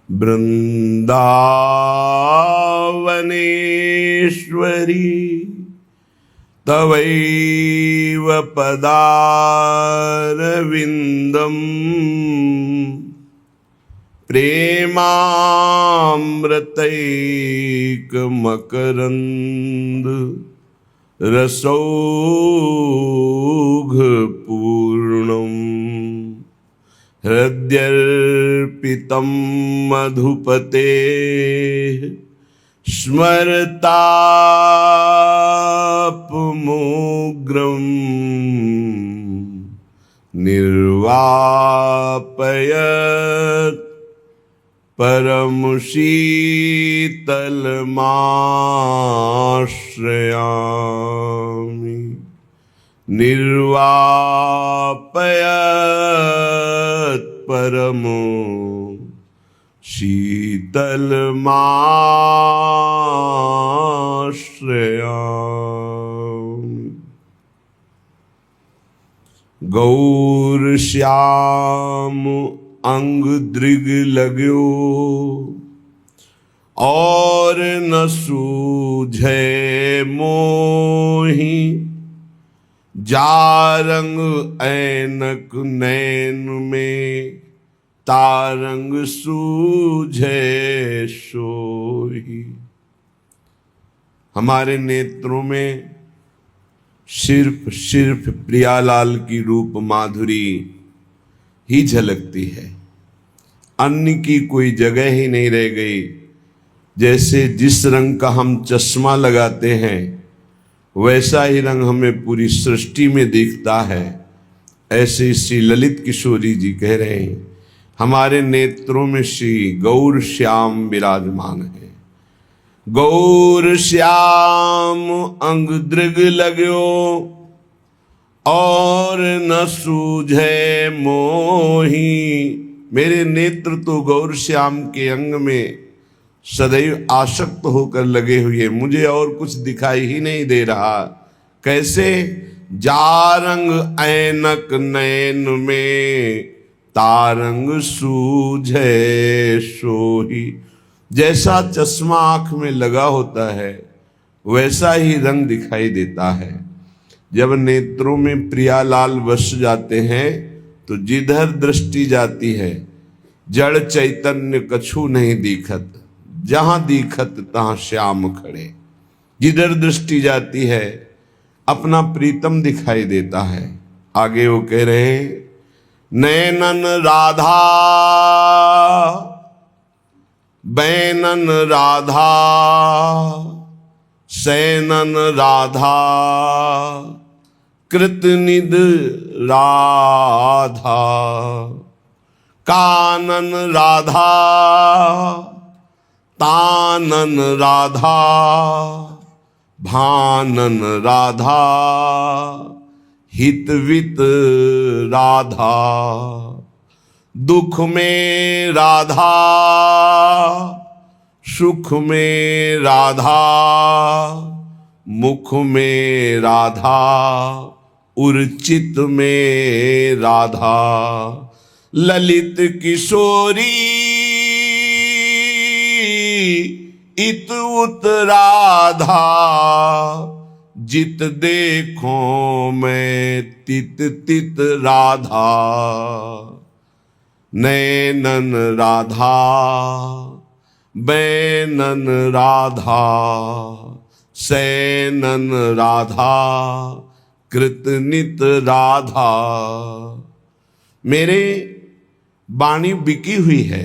वृंदावनेश्वरी तवैव पदारविन्दम् प्रेमामृतैकमकरन्द रसौघपूर्णम् हृद्यर्पितं मधुपते स्मरतापमोग्रम् निर्वापयत् परमशीतलमाश्रयामि निर्वापयत् परमो शीतलमाश्रयामि। गौरश्याम अंग दृग लाग्यो और न सूझे मोही जारंग ऐनक नैन में तारंग सूझे सोही। हमारे नेत्रों में सिर्फ प्रियालाल की रूप माधुरी ही झलकती है, अन्य की कोई जगह ही नहीं रह गई। जैसे जिस रंग का हम चश्मा लगाते हैं वैसा ही रंग हमें पूरी सृष्टि में दिखता है। ऐसे श्री ललित किशोरी जी कह रहे हैं हमारे नेत्रों में श्री गौर श्याम विराजमान है। गौर श्याम अंग दृग लाग्यो और न सूझे मोही। मेरे नेत्र तो गौर श्याम के अंग में सदैव आसक्त होकर लगे हुए, मुझे और कुछ दिखाई ही नहीं दे रहा। कैसे? जारंग ऐनक नैन में तारंग सूझे सोही। जैसा चश्मा आंख में लगा होता है वैसा ही रंग दिखाई देता है। जब नेत्रों में प्रियालाल बस जाते हैं तो जिधर दृष्टि जाती है जड़ चैतन्य कछु नहीं दिखत, जहां दिखत तहां श्याम खड़े। जिधर दृष्टि जाती है अपना प्रीतम दिखाई देता है। आगे वो कह रहे हैं नैनन राधा बैनन राधा सैनन राधा कृतनिध राधा कानन राधा तानन राधा भानन राधा हितवित राधा। दुख में राधा सुख में राधा मुख में राधा उर्चित में राधा। ललित किशोरी इत उत राधा जित देखो मैं तित तित राधा। नैनन राधा बैनन राधा सैनन राधा कृतनित राधा। मेरे वाणी बिकी हुई है,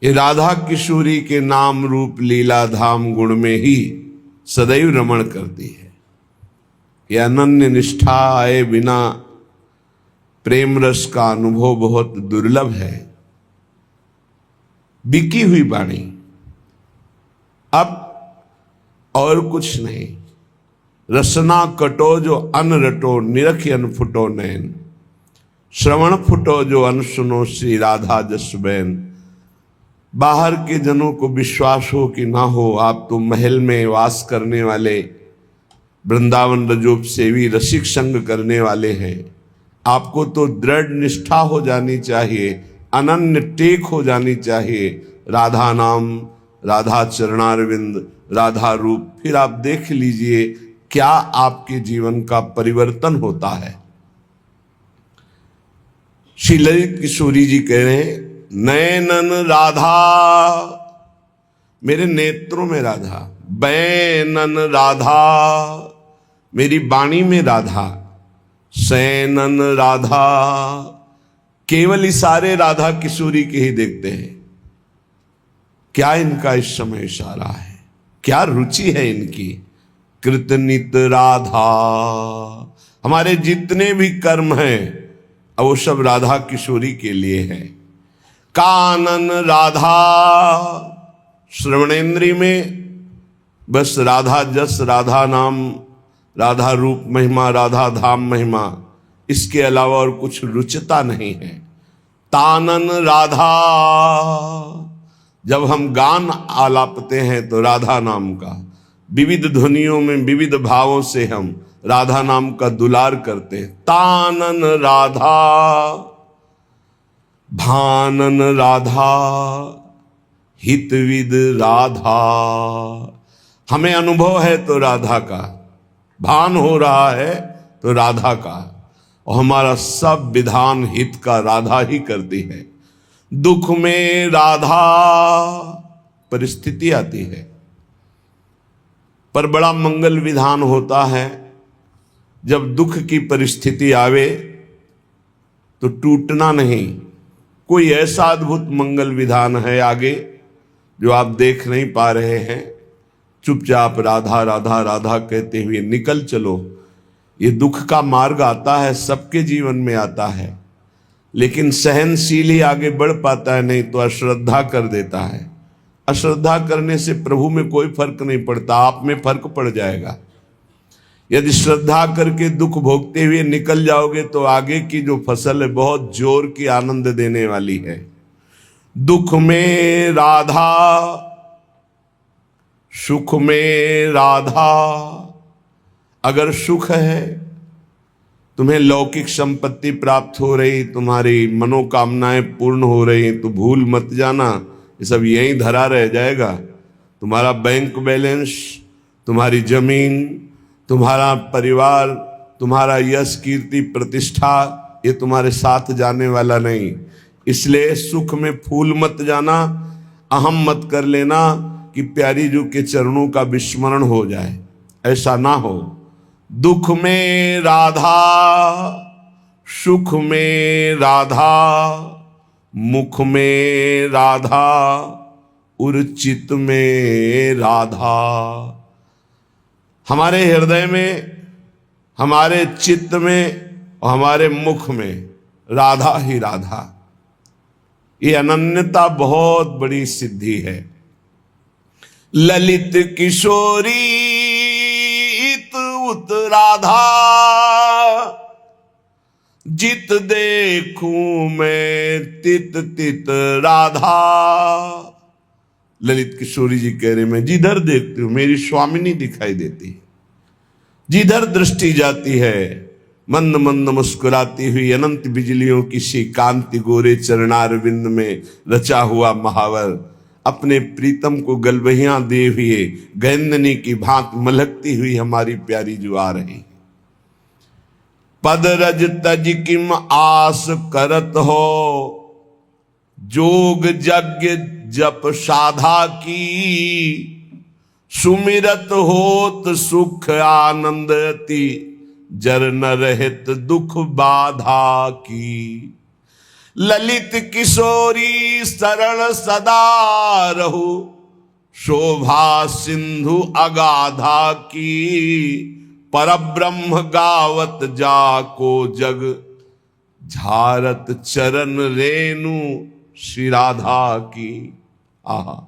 ये राधा किशोरी के नाम रूप लीला धाम गुण में ही सदैव रमण करती है। ये अनन्य निष्ठा आए बिना प्रेम रस का अनुभव बहुत दुर्लभ है। बिकी हुई वाणी, अब और कुछ नहीं। रसना कटो जो अन रटो निरखि अन फुटो नैन। श्रवण फुटो जो अन सुनो श्री राधा जस बैन। बाहर के जनों को विश्वास हो कि ना हो, आप तो महल में वास करने वाले वृंदावन रजोप सेवी रसिक संग करने वाले हैं। आपको तो दृढ़ निष्ठा हो जानी चाहिए, अनन्य टेक हो जानी चाहिए। राधा नाम, राधा चरणारविंद, राधा रूप, फिर आप देख लीजिए क्या आपके जीवन का परिवर्तन होता है। श्री ललित किशोरी जी कह रहे हैं, नैनन राधा, मेरे नेत्रों में राधा, बैनन राधा, मेरी वाणी में राधा, सैनन राधा, केवल इशारे राधा किशोरी के ही देखते हैं। क्या इनका इस समय इशारा है, क्या रुचि है इनकी। कृतनित राधा, हमारे जितने भी कर्म हैं वो सब राधा किशोरी के लिए है। कानन राधा, श्रवणेन्द्रिय में बस राधा जस, राधा नाम, राधा रूप महिमा, राधा धाम महिमा, इसके अलावा और कुछ रुचता नहीं है। तानन राधा, जब हम गान आलापते हैं तो राधा नाम का, विविध ध्वनियों में विविध भावों से हम राधा नाम का दुलार करते हैं। तानन राधा, भानन राधा, हितविद राधा, हमें अनुभव है तो राधा का, भान हो रहा है तो राधा का, और हमारा सब विधान हित का राधा ही करती है। दुख में राधा, परिस्थिति आती है पर बड़ा मंगल विधान होता है। जब दुख की परिस्थिति आवे तो टूटना नहीं। कोई ऐसा अद्भुत मंगल विधान है आगे जो आप देख नहीं पा रहे हैं, चुपचाप राधा राधा राधा कहते हुए निकल चलो। ये दुख का मार्ग आता है, सबके जीवन में आता है, लेकिन सहनशील ही आगे बढ़ पाता है, नहीं तो अश्रद्धा कर देता है। अश्रद्धा करने से प्रभु में कोई फर्क नहीं पड़ता, आप में फर्क पड़ जाएगा। यदि श्रद्धा करके दुख भोगते हुए निकल जाओगे तो आगे की जो फसल है बहुत जोर की आनंद देने वाली है। दुख में राधा, सुख में राधा। अगर सुख है, तुम्हें लौकिक संपत्ति प्राप्त हो रही, तुम्हारी मनोकामनाएं पूर्ण हो रही, तो भूल मत जाना ये सब यहीं धरा रह जाएगा। तुम्हारा बैंक बैलेंस, तुम्हारी जमीन, तुम्हारा परिवार, तुम्हारा यश कीर्ति प्रतिष्ठा, ये तुम्हारे साथ जाने वाला नहीं। इसलिए सुख में फूल मत जाना, अहम मत कर लेना कि प्यारी जी के चरणों का विस्मरण हो जाए, ऐसा ना हो। दुख में राधा, सुख में राधा, मुख में राधा, उर्चित में राधा। हमारे हृदय में, हमारे चित्त में और हमारे मुख में राधा ही राधा। ये अनन्यता बहुत बड़ी सिद्धि है। ललित किशोरी उत राधा, जित देखूं मैं तित तित राधा। ललित किशोरी जी कह रहे, मैं जिधर देखती हूं मेरी स्वामिनी दिखाई देती, जिधर दृष्टि जाती है मंद मंद मुस्कुराती हुई अनंत बिजलियों की सी कांति गोरे चरणारविंद में रचा हुआ महावर, अपने प्रीतम को गलबहियां दे हुए गैंदनी की भांत मलकती हुई हमारी प्यारी जो आ रही। पद रज तज किम आस करत हो, जोग यज्ञ जप साधा की। सुमिरत होत सुख आनंदती, जर न रहित दुख बाधा की। ललित किशोरी शरण सदा रहु, शोभा सिंधु अगाधा की। परब्रह्म गावत जाको जग, झारत चरण रेणु श्री राधा की। आहा,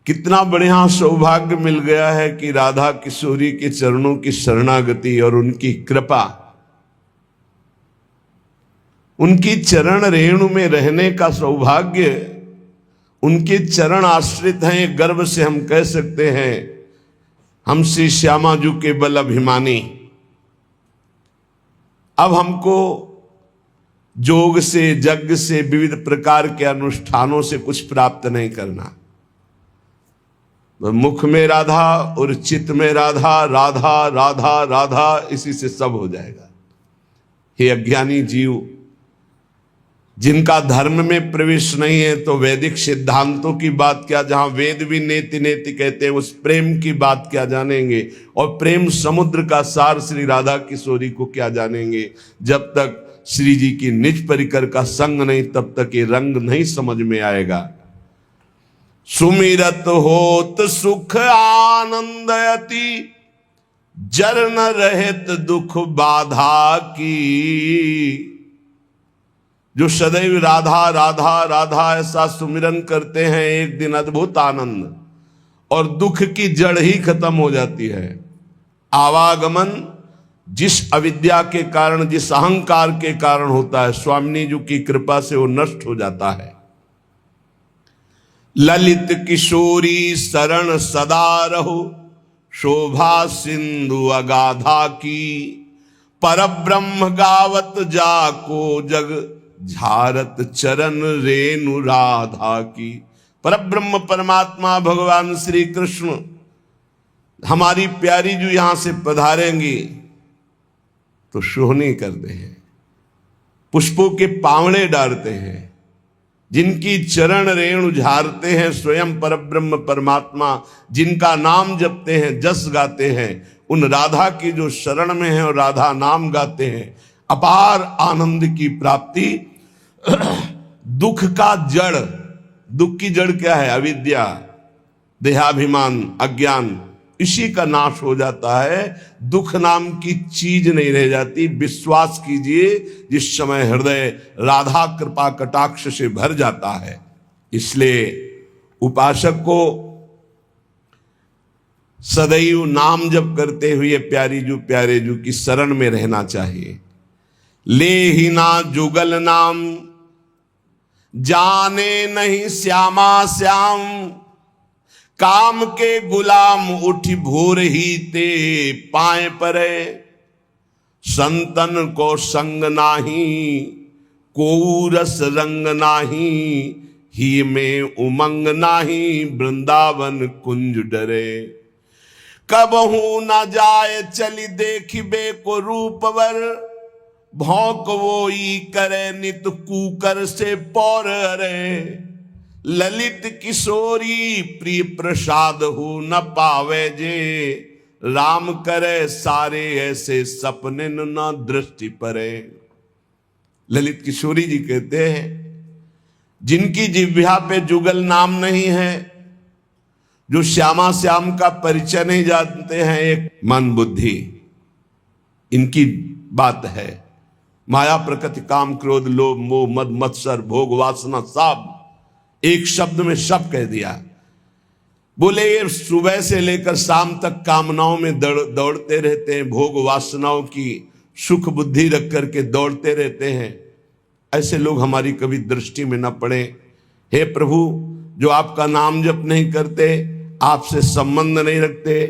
कितना बढ़िया सौभाग्य मिल गया है कि राधा किशोरी के चरणों की शरणागति और उनकी कृपा, उनकी चरण रेणु में रहने का सौभाग्य। उनके चरण आश्रित हैं, गर्व से हम कह सकते हैं हम श्री श्यामा जी के बल अभिमानी। अब हमको जोग से, यज्ञ से, विविध प्रकार के अनुष्ठानों से कुछ प्राप्त नहीं करना। मुख में राधा और चित्त में राधा, राधा राधा राधा, इसी से सब हो जाएगा। हे अज्ञानी जीव, जिनका धर्म में प्रवेश नहीं है तो वैदिक सिद्धांतों की बात क्या, जहां वेद भी नेति नेति कहते हैं, उस प्रेम की बात क्या जानेंगे, और प्रेम समुद्र का सार श्री राधा किशोरी को क्या जानेंगे। जब तक श्री जी की निज परिकर का संग नहीं, तब तक ये रंग नहीं समझ में आएगा। सुमिरत होत सुख आनंद अति, जर न रहत दुख बाधा की। जो सदैव राधा राधा राधा ऐसा सुमिरन करते हैं, एक दिन अद्भुत आनंद और दुख की जड़ ही खत्म हो जाती है। आवागमन जिस अविद्या के कारण, जिस अहंकार के कारण होता है, स्वामिनी जी की कृपा से वो नष्ट हो जाता है। ललित किशोरी शरण सदा रहो, शोभा सिंधु अगाधा की। परब्रह्म गावत जाको जग, झारत चरण रेणु राधा की। परब्रह्म परमात्मा भगवान श्री कृष्ण, हमारी प्यारी जो यहां से पधारेंगी तो सोहनी करते हैं, पुष्पों के पावड़े डालते हैं, जिनकी चरण रेणु झारते हैं, स्वयं परब्रह्म परमात्मा जिनका नाम जपते हैं, जस गाते हैं, उन राधा की जो शरण में है और राधा नाम गाते हैं, अपार आनंद की प्राप्ति। दुख का जड़, दुख की जड़ क्या है? अविद्या, देहाभिमान, अज्ञान, इसी का नाश हो जाता है। दुख नाम की चीज नहीं रह जाती। विश्वास कीजिए, जिस समय हृदय राधा कृपा कटाक्ष से भर जाता है। इसलिए उपासक को सदैव नाम जप करते हुए प्यारे जू की शरण में रहना चाहिए। ले ही ना जुगल नाम, जाने नहीं श्यामा श्याम। काम के गुलाम उठ भोर ही ते पाए परे। संतन को संग नाही, को रस रंग नाही। ही में उमंग नाही, वृंदावन कुंज डरे। कबहू न जाए चली देखिबे को रूपवर। भौंक वो ई करे नित कूकर से पौर रे। ललित किशोरी प्रिय प्रसाद हो न पावे जे। राम करे सारे ऐसे सपने न दृष्टि परे। ललित किशोरी जी कहते हैं, जिनकी जिह्वा पे जुगल नाम नहीं है, जो श्यामा श्याम का परिचय नहीं जानते हैं, एक मन बुद्धि इनकी बात है। माया प्रकृति काम क्रोध लोभ मोह मद मत्सर भोग वासना, सब एक शब्द में सब कह दिया। बोले ये सुबह से लेकर शाम तक कामनाओं में दौड़ते रहते हैं, भोग वासनाओं की सुख बुद्धि रख करके दौड़ते रहते हैं। ऐसे लोग हमारी कभी दृष्टि में न पड़े। हे प्रभु, जो आपका नाम जप नहीं करते, आपसे संबंध नहीं रखते,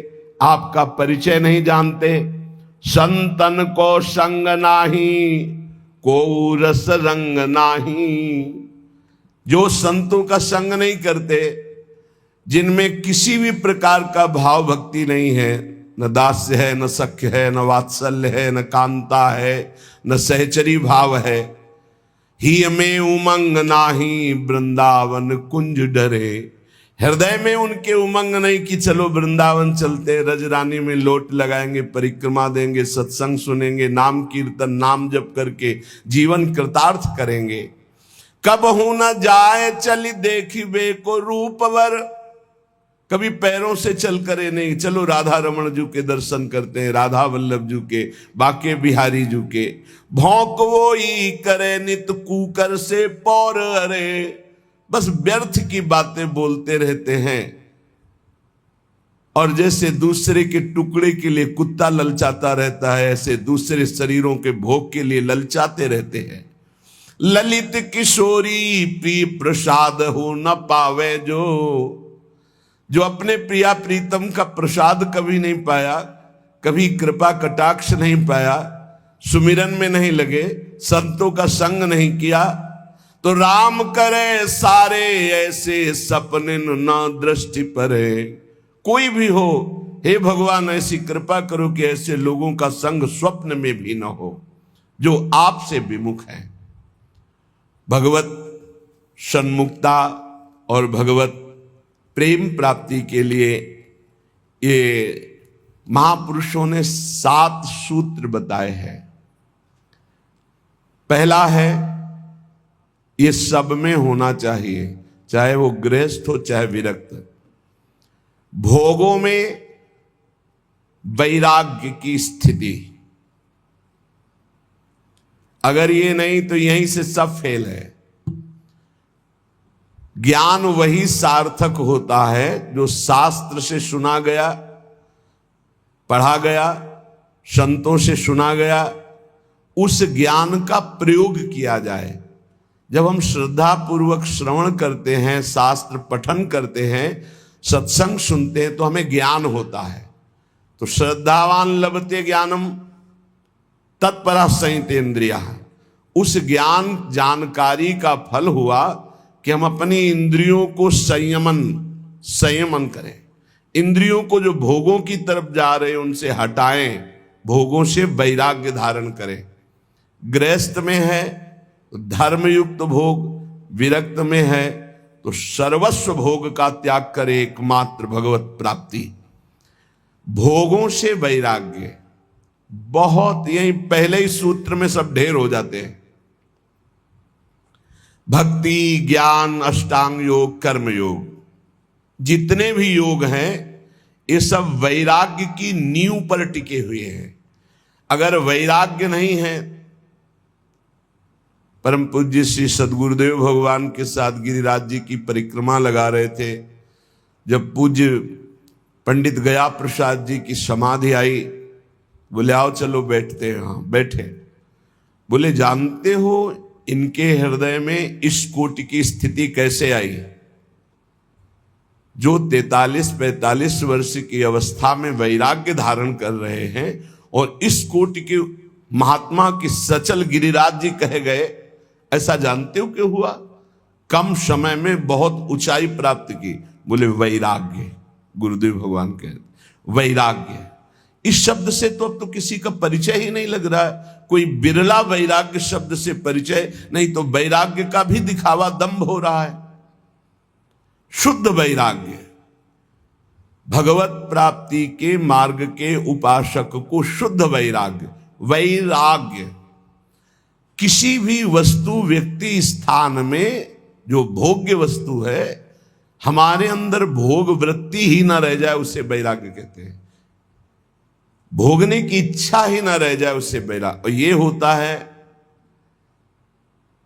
आपका परिचय नहीं जानते। संतन को संग नाही, को रस रंग नाही। जो संतों का संग नहीं करते, जिनमें किसी भी प्रकार का भाव भक्ति नहीं है, न दास्य है, न सख्य है, न वात्सल्य है, न कांता है, न सहचरी भाव है। ही में उमंग नाही, वृंदावन कुंज डरे। हृदय में उनके उमंग नहीं कि चलो वृंदावन चलते, रजरानी में लोट लगाएंगे, परिक्रमा देंगे, सत्संग सुनेंगे, नाम कीर्तन नाम जप करके जीवन कृतार्थ करेंगे। कब हूं न जाए चली देखिबे को रूपवर। कभी पैरों से चल करे नहीं, चलो राधा रमण जू के दर्शन करते हैं, राधा वल्लभ जू के, बाके बिहारी जू के। भौंक वो ई करे नित कूकर से पौर अरे। बस व्यर्थ की बातें बोलते रहते हैं, और जैसे दूसरे के टुकड़े के लिए कुत्ता ललचाता रहता है, ऐसे दूसरे शरीरों के भोग के लिए ललचाते रहते हैं। ललित किशोरी प्रिय प्रसाद हो न पावे जो अपने प्रिया प्रीतम का प्रसाद कभी नहीं पाया, कभी कृपा कटाक्ष नहीं पाया, सुमिरन में नहीं लगे, संतों का संग नहीं किया तो राम करे सारे ऐसे सपने न दृष्टि परे। कोई भी हो, हे भगवान ऐसी कृपा करो कि ऐसे लोगों का संग स्वप्न में भी न हो जो आपसे विमुख है। भगवत सन्मुखता और भगवत प्रेम प्राप्ति के लिए ये महापुरुषों ने 7 सूत्र बताए हैं। पहला है, ये सब में होना चाहिए, चाहे वो गृहस्थ हो चाहे विरक्त। भोगों में वैराग्य की स्थिति, अगर ये नहीं तो यहीं से सब फेल है। ज्ञान वही सार्थक होता है जो शास्त्र से सुना गया, पढ़ा गया, संतों से सुना गया, उस ज्ञान का प्रयोग किया जाए। जब हम श्रद्धा पूर्वक श्रवण करते हैं, शास्त्र पठन करते हैं, सत्संग सुनते हैं तो हमें ज्ञान होता है। तो श्रद्धावान लभते ज्ञानम तत्परा संयतेन्द्रिया। उस ज्ञान जानकारी का फल हुआ कि हम अपनी इंद्रियों को संयमन करें, इंद्रियों को जो भोगों की तरफ जा रहे हैं उनसे हटाएं, भोगों से वैराग्य धारण करें। गृहस्थ में है तो धर्मयुक्त भोग, विरक्त में है तो सर्वस्व भोग का त्याग करे, एकमात्र भगवत प्राप्ति। भोगों से वैराग्य बहुत, यही पहले ही सूत्र में सब ढेर हो जाते हैं। भक्ति, ज्ञान, अष्टांग योग, कर्म योग, जितने भी योग हैं ये सब वैराग्य की नींव पर टिके हुए हैं। अगर वैराग्य नहीं है, परम पूज्य श्री सद्गुरुदेव भगवान के साथ गिरिराज जी की परिक्रमा लगा रहे थे, जब पूज्य पंडित गया प्रसाद जी की समाधि आई, बोले आओ चलो बैठते हैं। हाँ बैठे। बोले जानते हो इनके हृदय में इस कोटि की स्थिति कैसे आई? जो 43-45 वर्ष की अवस्था में वैराग्य धारण कर रहे हैं और इस कोटि के महात्मा की सचल गिरिराज जी कहे गए, ऐसा जानते हो क्यों हुआ? कम समय में बहुत ऊंचाई प्राप्त की। बोले वैराग्य। गुरुदेव भगवान कहते वैराग्य। इस शब्द से तो अब तो किसी का परिचय ही नहीं लग रहा है। कोई बिरला वैराग्य शब्द से परिचय, नहीं तो वैराग्य का भी दिखावा दंभ हो रहा है। शुद्ध वैराग्य, भगवत प्राप्ति के मार्ग के उपासक को शुद्ध वैराग्य। वैराग्य किसी भी वस्तु, व्यक्ति, स्थान में जो भोग्य वस्तु है, हमारे अंदर भोग वृत्ति ही ना रह जाए उसे वैराग्य कहते हैं। भोगने की इच्छा ही ना रह जाए उसे वैराग्य। और ये होता है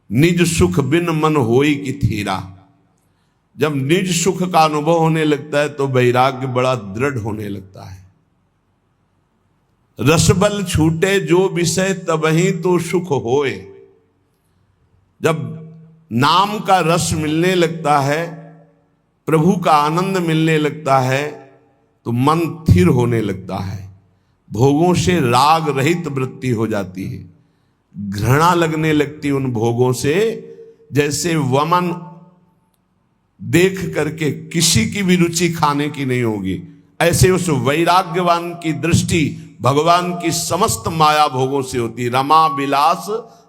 निज सुख बिन मन होई की थीरा। जब निज सुख का अनुभव होने लगता है तो वैराग्य बड़ा दृढ़ होने लगता है। रसबल छूटे जो विषय तबही तो सुख होए। जब नाम का रस मिलने लगता है, प्रभु का आनंद मिलने लगता है, तो मन स्थिर होने लगता है। भोगों से राग रहित वृत्ति हो जाती है, घृणा लगने लगती उन भोगों से। जैसे वमन देख करके किसी की भी रुचि खाने की नहीं होगी, ऐसे उस वैराग्यवान की दृष्टि भगवान की समस्त माया भोगों से होती। रमा विलास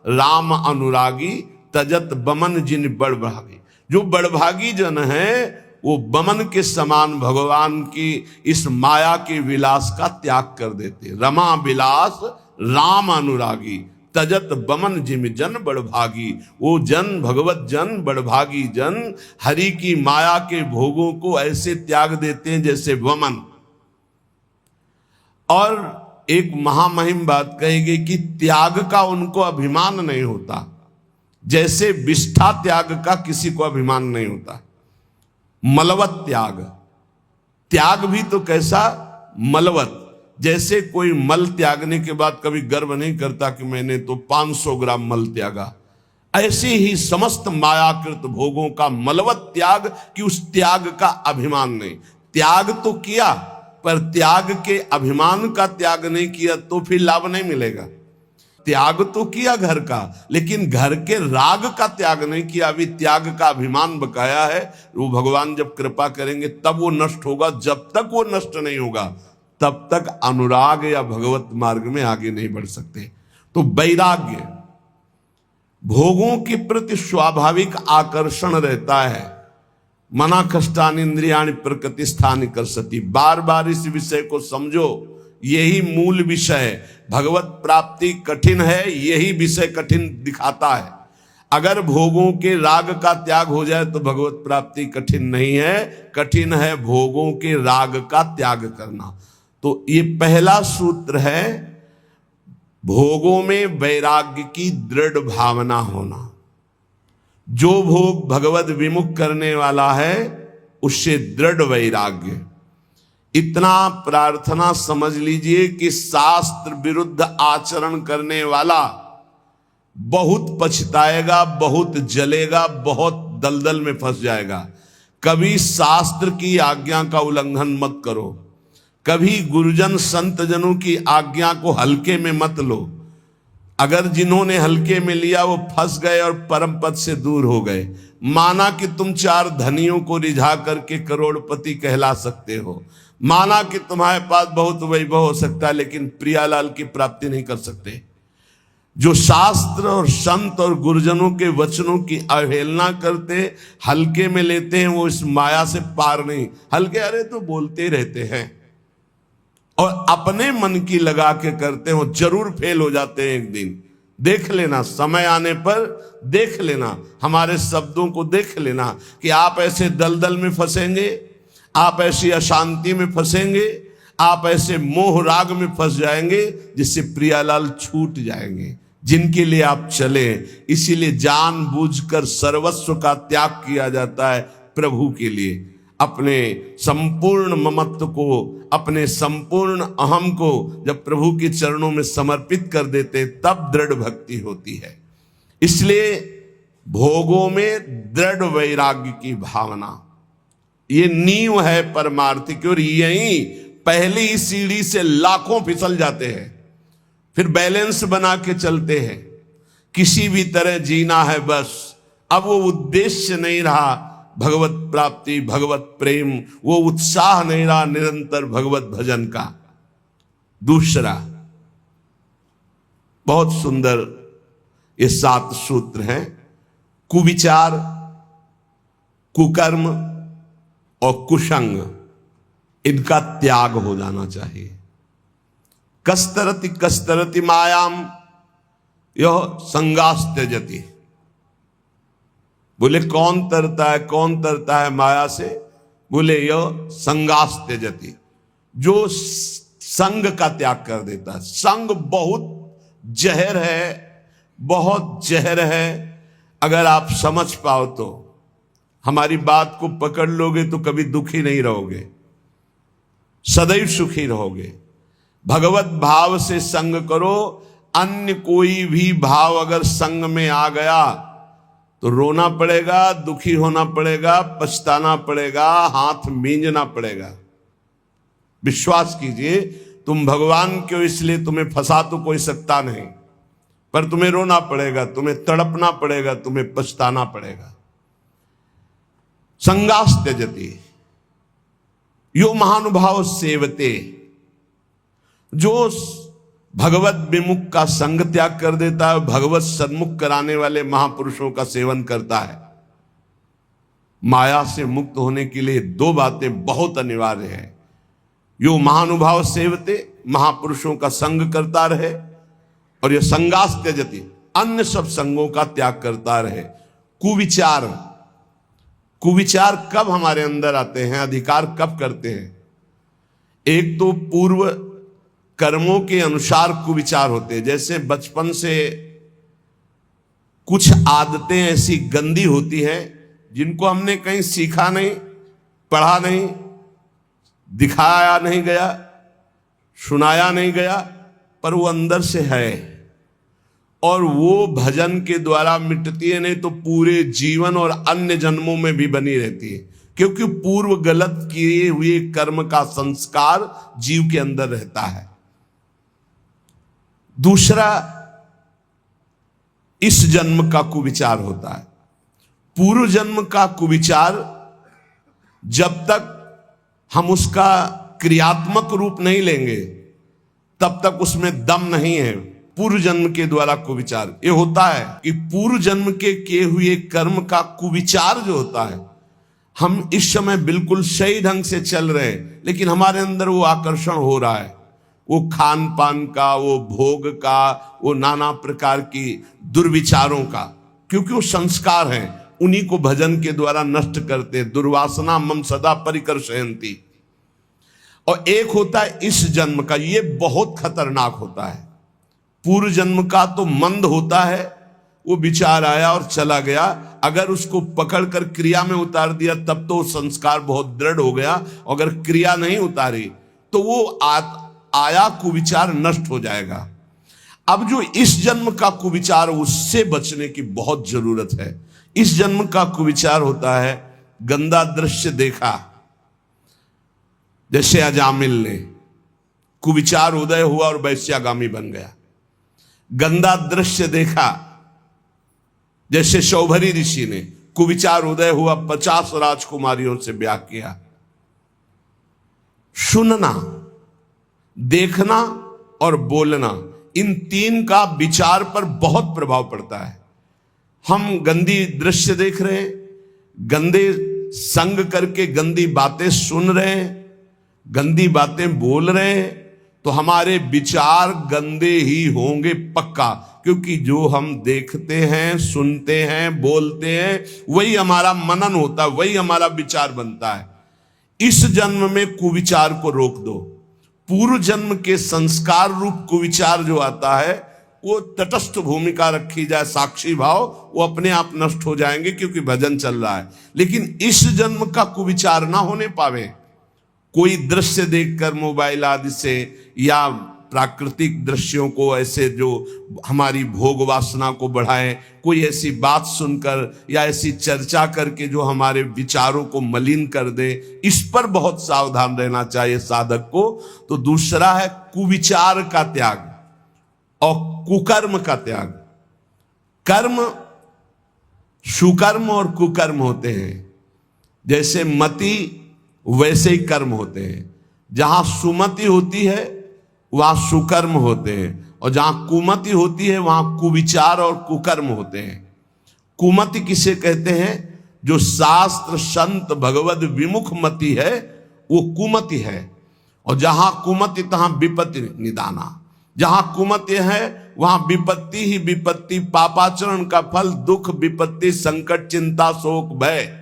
राम अनुरागी तजत बमन जिन बड़भागी। जो बड़भागी जन है वो बमन के समान भगवान की इस माया के विलास का त्याग कर देते। रमा विलास राम अनुरागी तजत बमन जिम जन बड़भागी। वो जन, भगवत जन, बड़भागी जन हरि की माया के भोगों को ऐसे त्याग देते हैं जैसे वमन। और एक महामहिम बात कही गई कि त्याग का उनको अभिमान नहीं होता, जैसे विष्ठा त्याग का किसी को अभिमान नहीं होता। मलवत त्याग, त्याग भी तो कैसा? मलवत। जैसे कोई मल त्यागने के बाद कभी गर्व नहीं करता कि मैंने तो 500 ग्राम मल त्यागा, ऐसे ही समस्त मायाकृत भोगों का मलवत त्याग कि उस त्याग का अभिमान नहीं। त्याग तो किया पर त्याग के अभिमान का त्याग नहीं किया तो फिर लाभ नहीं मिलेगा। त्याग तो किया घर का, लेकिन घर के राग का त्याग नहीं किया। अभी त्याग का अभिमान बकाया है। वो भगवान जब कृपा करेंगे तब वो नष्ट होगा। जब तक वो नष्ट नहीं होगा तब तक अनुराग या भगवत मार्ग में आगे नहीं बढ़ सकते। तो वैराग्य, भोगों के प्रति स्वाभाविक आकर्षण रहता है। मना कष्टान इंद्रियाणि प्रकृति स्थान कर सती। बार बार इस विषय को समझो, यही मूल विषय है। भगवत प्राप्ति कठिन है, यही विषय कठिन दिखाता है। अगर भोगों के राग का त्याग हो जाए तो भगवत प्राप्ति कठिन नहीं है, कठिन है भोगों के राग का त्याग करना। तो ये पहला सूत्र है, भोगों में वैराग्य की दृढ़ भावना होना। जो भोग भगवत विमुख करने वाला है उससे दृढ़ वैराग्य। इतना प्रार्थना समझ लीजिए कि शास्त्र विरुद्ध आचरण करने वाला बहुत पछताएगा, बहुत जलेगा, बहुत दलदल में फंस जाएगा। कभी शास्त्र की आज्ञा का उल्लंघन मत करो, कभी गुरुजन संत जनों की आज्ञा को हल्के में मत लो। अगर जिन्होंने हल्के में लिया वो फंस गए और परम पद से दूर हो गए। माना कि तुम 4 धनियों को रिझा करके करोड़पति कहला सकते हो, माना कि तुम्हारे पास बहुत वैभव हो सकता है, लेकिन प्रियालाल की प्राप्ति नहीं कर सकते। जो शास्त्र और संत और गुरुजनों के वचनों की अवहेलना करते, हल्के में लेते हैं, वो इस माया से पार नहीं। हल्के अरे तो बोलते रहते हैं और अपने मन की लगा के करते हो, जरूर फेल हो जाते हैं एक दिन। देख लेना, समय आने पर देख लेना, हमारे शब्दों को देख लेना कि आप ऐसे दलदल में फंसेंगे, आप ऐसी अशांति में फंसेंगे, आप ऐसे मोह राग में फंस जाएंगे जिससे प्रियालाल छूट जाएंगे, जिनके लिए आप चले। इसीलिए जानबूझकर सर्वस्व का त्याग किया जाता है प्रभु के लिए। अपने संपूर्ण ममत्व को, अपने संपूर्ण अहम को जब प्रभु के चरणों में समर्पित कर देते तब दृढ़ भक्ति होती है। इसलिए भोगों में दृढ़ वैराग्य की भावना, ये नींव है परमार्थी की। और यही पहली सीढ़ी से लाखों फिसल जाते हैं, फिर बैलेंस बना के चलते हैं। किसी भी तरह जीना है बस। अब वो उद्देश्य नहीं रहा भगवत प्राप्ति, भगवत प्रेम, वो उत्साह नहीं रहा निरंतर भगवत भजन का। दूसरा बहुत सुंदर ये 7 सूत्र हैं। कुविचार, कुकर्म और कुसंग, इनका त्याग हो जाना चाहिए। कस्तरति कस्तरति मायाम यह संगास त्यजति। बोले कौन तरता है, कौन तरता है माया से? बोले यह संगास त्यजति, जो संग का त्याग कर देता है। संग बहुत जहर है, बहुत जहर है। अगर आप समझ पाओ तो, हमारी बात को पकड़ लोगे तो कभी दुखी नहीं रहोगे, सदैव सुखी रहोगे। भगवत भाव से संग करो। अन्य कोई भी भाव अगर संग में आ गया तो रोना पड़ेगा, दुखी होना पड़ेगा, पछताना पड़ेगा, हाथ मींजना पड़ेगा। विश्वास कीजिए, तुम भगवान के हो इसलिए तुम्हें फंसा तो कोई सकता नहीं, पर तुम्हें रोना पड़ेगा, तुम्हें तड़पना पड़ेगा, तुम्हें पछताना पड़ेगा। संगास त्यजति यो महानुभाव सेवते, जो भगवत विमुख का संग त्याग कर देता है, भगवत सन्मुख कराने वाले महापुरुषों का सेवन करता है। माया से मुक्त होने के लिए 2 बातें बहुत अनिवार्य है। यो महानुभाव सेवते, महापुरुषों का संग करता रहे, और यह संगास त्यजति, अन्य सब संगों का त्याग करता रहे। कुविचार, कुविचार कब हमारे अंदर आते हैं, अधिकार कब करते हैं? एक तो पूर्व कर्मों के अनुसार कुविचार होते हैं। जैसे बचपन से कुछ आदतें ऐसी गंदी होती हैं जिनको हमने कहीं सीखा नहीं, पढ़ा नहीं, दिखाया नहीं गया, सुनाया नहीं गया, पर वो अंदर से है और वो भजन के द्वारा मिटती है, नहीं तो पूरे जीवन और अन्य जन्मों में भी बनी रहती है, क्योंकि पूर्व गलत किए हुए कर्म का संस्कार जीव के अंदर रहता है। दूसरा, इस जन्म का कुविचार होता है। पूर्व जन्म का कुविचार जब तक हम उसका क्रियात्मक रूप नहीं लेंगे तब तक उसमें दम नहीं है। पूर्व जन्म के द्वारा कुविचार ये होता है कि पूर्व जन्म के किए हुए कर्म का कुविचार जो होता है, हम इस समय बिल्कुल सही ढंग से चल रहे हैं लेकिन हमारे अंदर वो आकर्षण हो रहा है, वो खान पान का, वो भोग का, वो नाना प्रकार की दुर्विचारों का, क्योंकि वो संस्कार हैं, उन्हीं को भजन के द्वारा नष्ट करते। दुर्वासना मम सदा परिकर्षयन्ति। और एक होता है इस जन्म का, ये बहुत खतरनाक होता है। पूर्व जन्म का तो मंद होता है, वो विचार आया और चला गया, अगर उसको पकड़कर क्रिया में उतार दिया तब तो संस्कार बहुत दृढ़ हो गया, अगर क्रिया नहीं उतारी तो वो आया कुविचार नष्ट हो जाएगा। अब जो इस जन्म का कुविचार, उससे बचने की बहुत जरूरत है। इस जन्म का कुविचार होता है गंदा दृश्य देखा, जैसे अजामिल ने कुविचार उदय हुआ और वैश्यागामी बन गया। गंदा दृश्य देखा, जैसे शौभरी ऋषि ने कुविचार उदय हुआ, 50 राजकुमारियों से ब्याह किया। सुनना, देखना और बोलना, इन तीन का विचार पर बहुत प्रभाव पड़ता है। हम गंदी दृश्य देख रहे हैं, गंदे संग करके गंदी बातें सुन रहे हैं, गंदी बातें बोल रहे हैं, तो हमारे विचार गंदे ही होंगे पक्का, क्योंकि जो हम देखते हैं, सुनते हैं, बोलते हैं, वही हमारा मनन होता है, वही हमारा विचार बनता है। इस जन्म में कुविचार को रोक दो। पूर्व जन्म के संस्कार रूप कुविचार जो आता है, वो तटस्थ भूमिका रखी जाए, साक्षी भाव, वो अपने आप नष्ट हो जाएंगे क्योंकि भजन चल रहा है। लेकिन इस जन्म का कुविचार ना होने पावे, कोई दृश्य देखकर मोबाइल आदि से या प्राकृतिक दृश्यों को ऐसे जो हमारी भोग वासना को बढ़ाए, कोई ऐसी बात सुनकर या ऐसी चर्चा करके जो हमारे विचारों को मलिन कर दे, इस पर बहुत सावधान रहना चाहिए साधक को। तो दूसरा है कुविचार का त्याग और कुकर्म का त्याग। कर्म, सुकर्म और कुकर्म होते हैं। जैसे मति वैसे ही कर्म होते हैं। जहां सुमति होती है वहां सुकर्म होते हैं, और जहां कुमति होती है वहां कुविचार और कुकर्म होते हैं। कुमति किसे कहते हैं? जो शास्त्र संत भगवद विमुख मति है, वो कुमति है। और जहां कुमति तहां विपत्ति निदाना। जहां कुमति है वहां विपत्ति ही विपत्ति, पापाचरण का फल दुख, विपत्ति, संकट, चिंता, शोक, भय।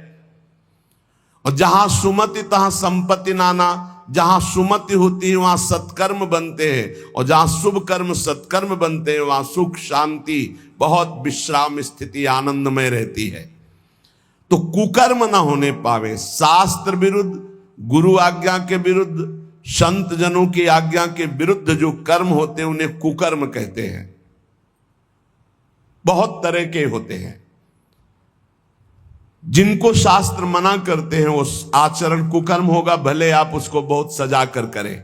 और जहां सुमति तहां संपत्ति नाना। जहां सुमति होती है वहां सत्कर्म बनते हैं, और जहां शुभ कर्म सत्कर्म बनते हैं वहां सुख, शांति, बहुत विश्राम स्थिति, आनंदमय रहती है। तो कुकर्म ना होने पावे। शास्त्र विरुद्ध, गुरु आज्ञा के विरुद्ध, संत जनों की आज्ञा के विरुद्ध जो कर्म होते हैं उन्हें कुकर्म कहते हैं। बहुत तरह के होते हैं। जिनको शास्त्र मना करते हैं वो आचरण कुकर्म होगा, भले आप उसको बहुत सजा कर करें।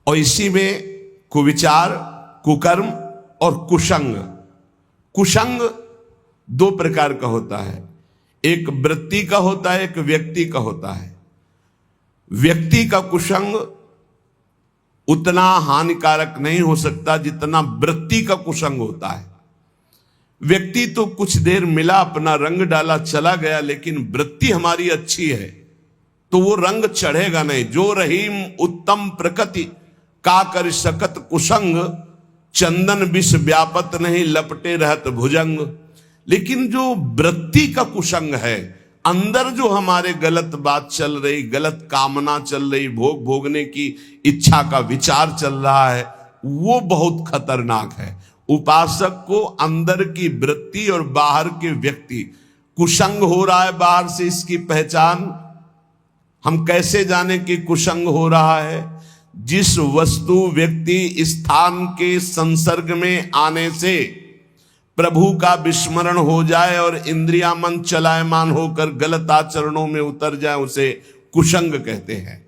और इसी में कुविचार, कुकर्म और कुसंग। कुसंग दो प्रकार का होता है, एक वृत्ति का होता है, एक व्यक्ति का होता है। व्यक्ति का कुसंग उतना हानिकारक नहीं हो सकता जितना वृत्ति का कुसंग होता है। व्यक्ति तो कुछ देर मिला, अपना रंग डाला, चला गया, लेकिन वृत्ति हमारी अच्छी है तो वो रंग चढ़ेगा नहीं। जो रहीम उत्तम प्रकृति का कर सकत कुसंग, चंदन विष व्यापत नहीं लपटे रहत भुजंग। लेकिन जो वृत्ति का कुसंग है, अंदर जो हमारे गलत बात चल रही, गलत कामना चल रही, भोग भोगने की इच्छा का विचार चल रहा है, वो बहुत खतरनाक है। उपासक को अंदर की वृत्ति और बाहर के व्यक्ति, कुसंग हो रहा है बाहर से, इसकी पहचान हम कैसे जाने कि कुसंग हो रहा है? जिस वस्तु व्यक्ति स्थान के संसर्ग में आने से प्रभु का विस्मरण हो जाए और इंद्रिया मन चलायमान होकर गलत आचरणों में उतर जाए, उसे कुसंग कहते हैं।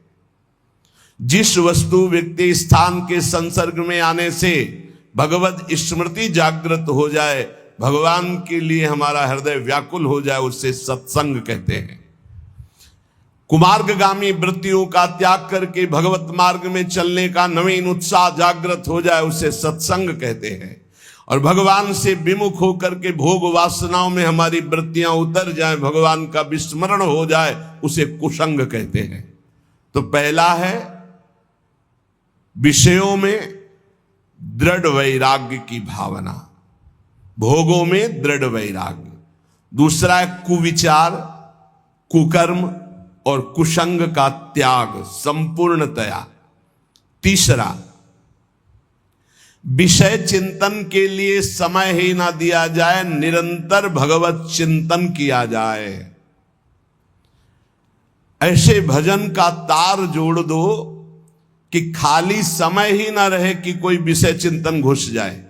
जिस वस्तु व्यक्ति स्थान के संसर्ग में आने से भगवत स्मृति जागृत हो जाए, भगवान के लिए हमारा हृदय व्याकुल हो जाए, उससे सत्संग कहते हैं। कुमार्गगामी वृत्तियों का त्याग करके भगवत मार्ग में चलने का नवीन उत्साह जागृत हो जाए, उसे सत्संग कहते हैं। और भगवान से विमुख होकर के भोग वासनाओं में हमारी वृत्तियां उतर जाएं, भगवान का विस्मरण हो जाए, उसे कुसंग कहते हैं। तो पहला है विषयों में दृढ़ वैराग्य की भावना, भोगों में दृढ़ वैराग्य। दूसरा है कुविचार, कुकर्म और कुसंग का त्याग संपूर्णतया। तीसरा, विषय चिंतन के लिए समय ही ना दिया जाए, निरंतर भगवत चिंतन किया जाए। ऐसे भजन का तार जोड़ दो कि खाली समय ही ना रहे कि कोई विषय चिंतन घुस जाए।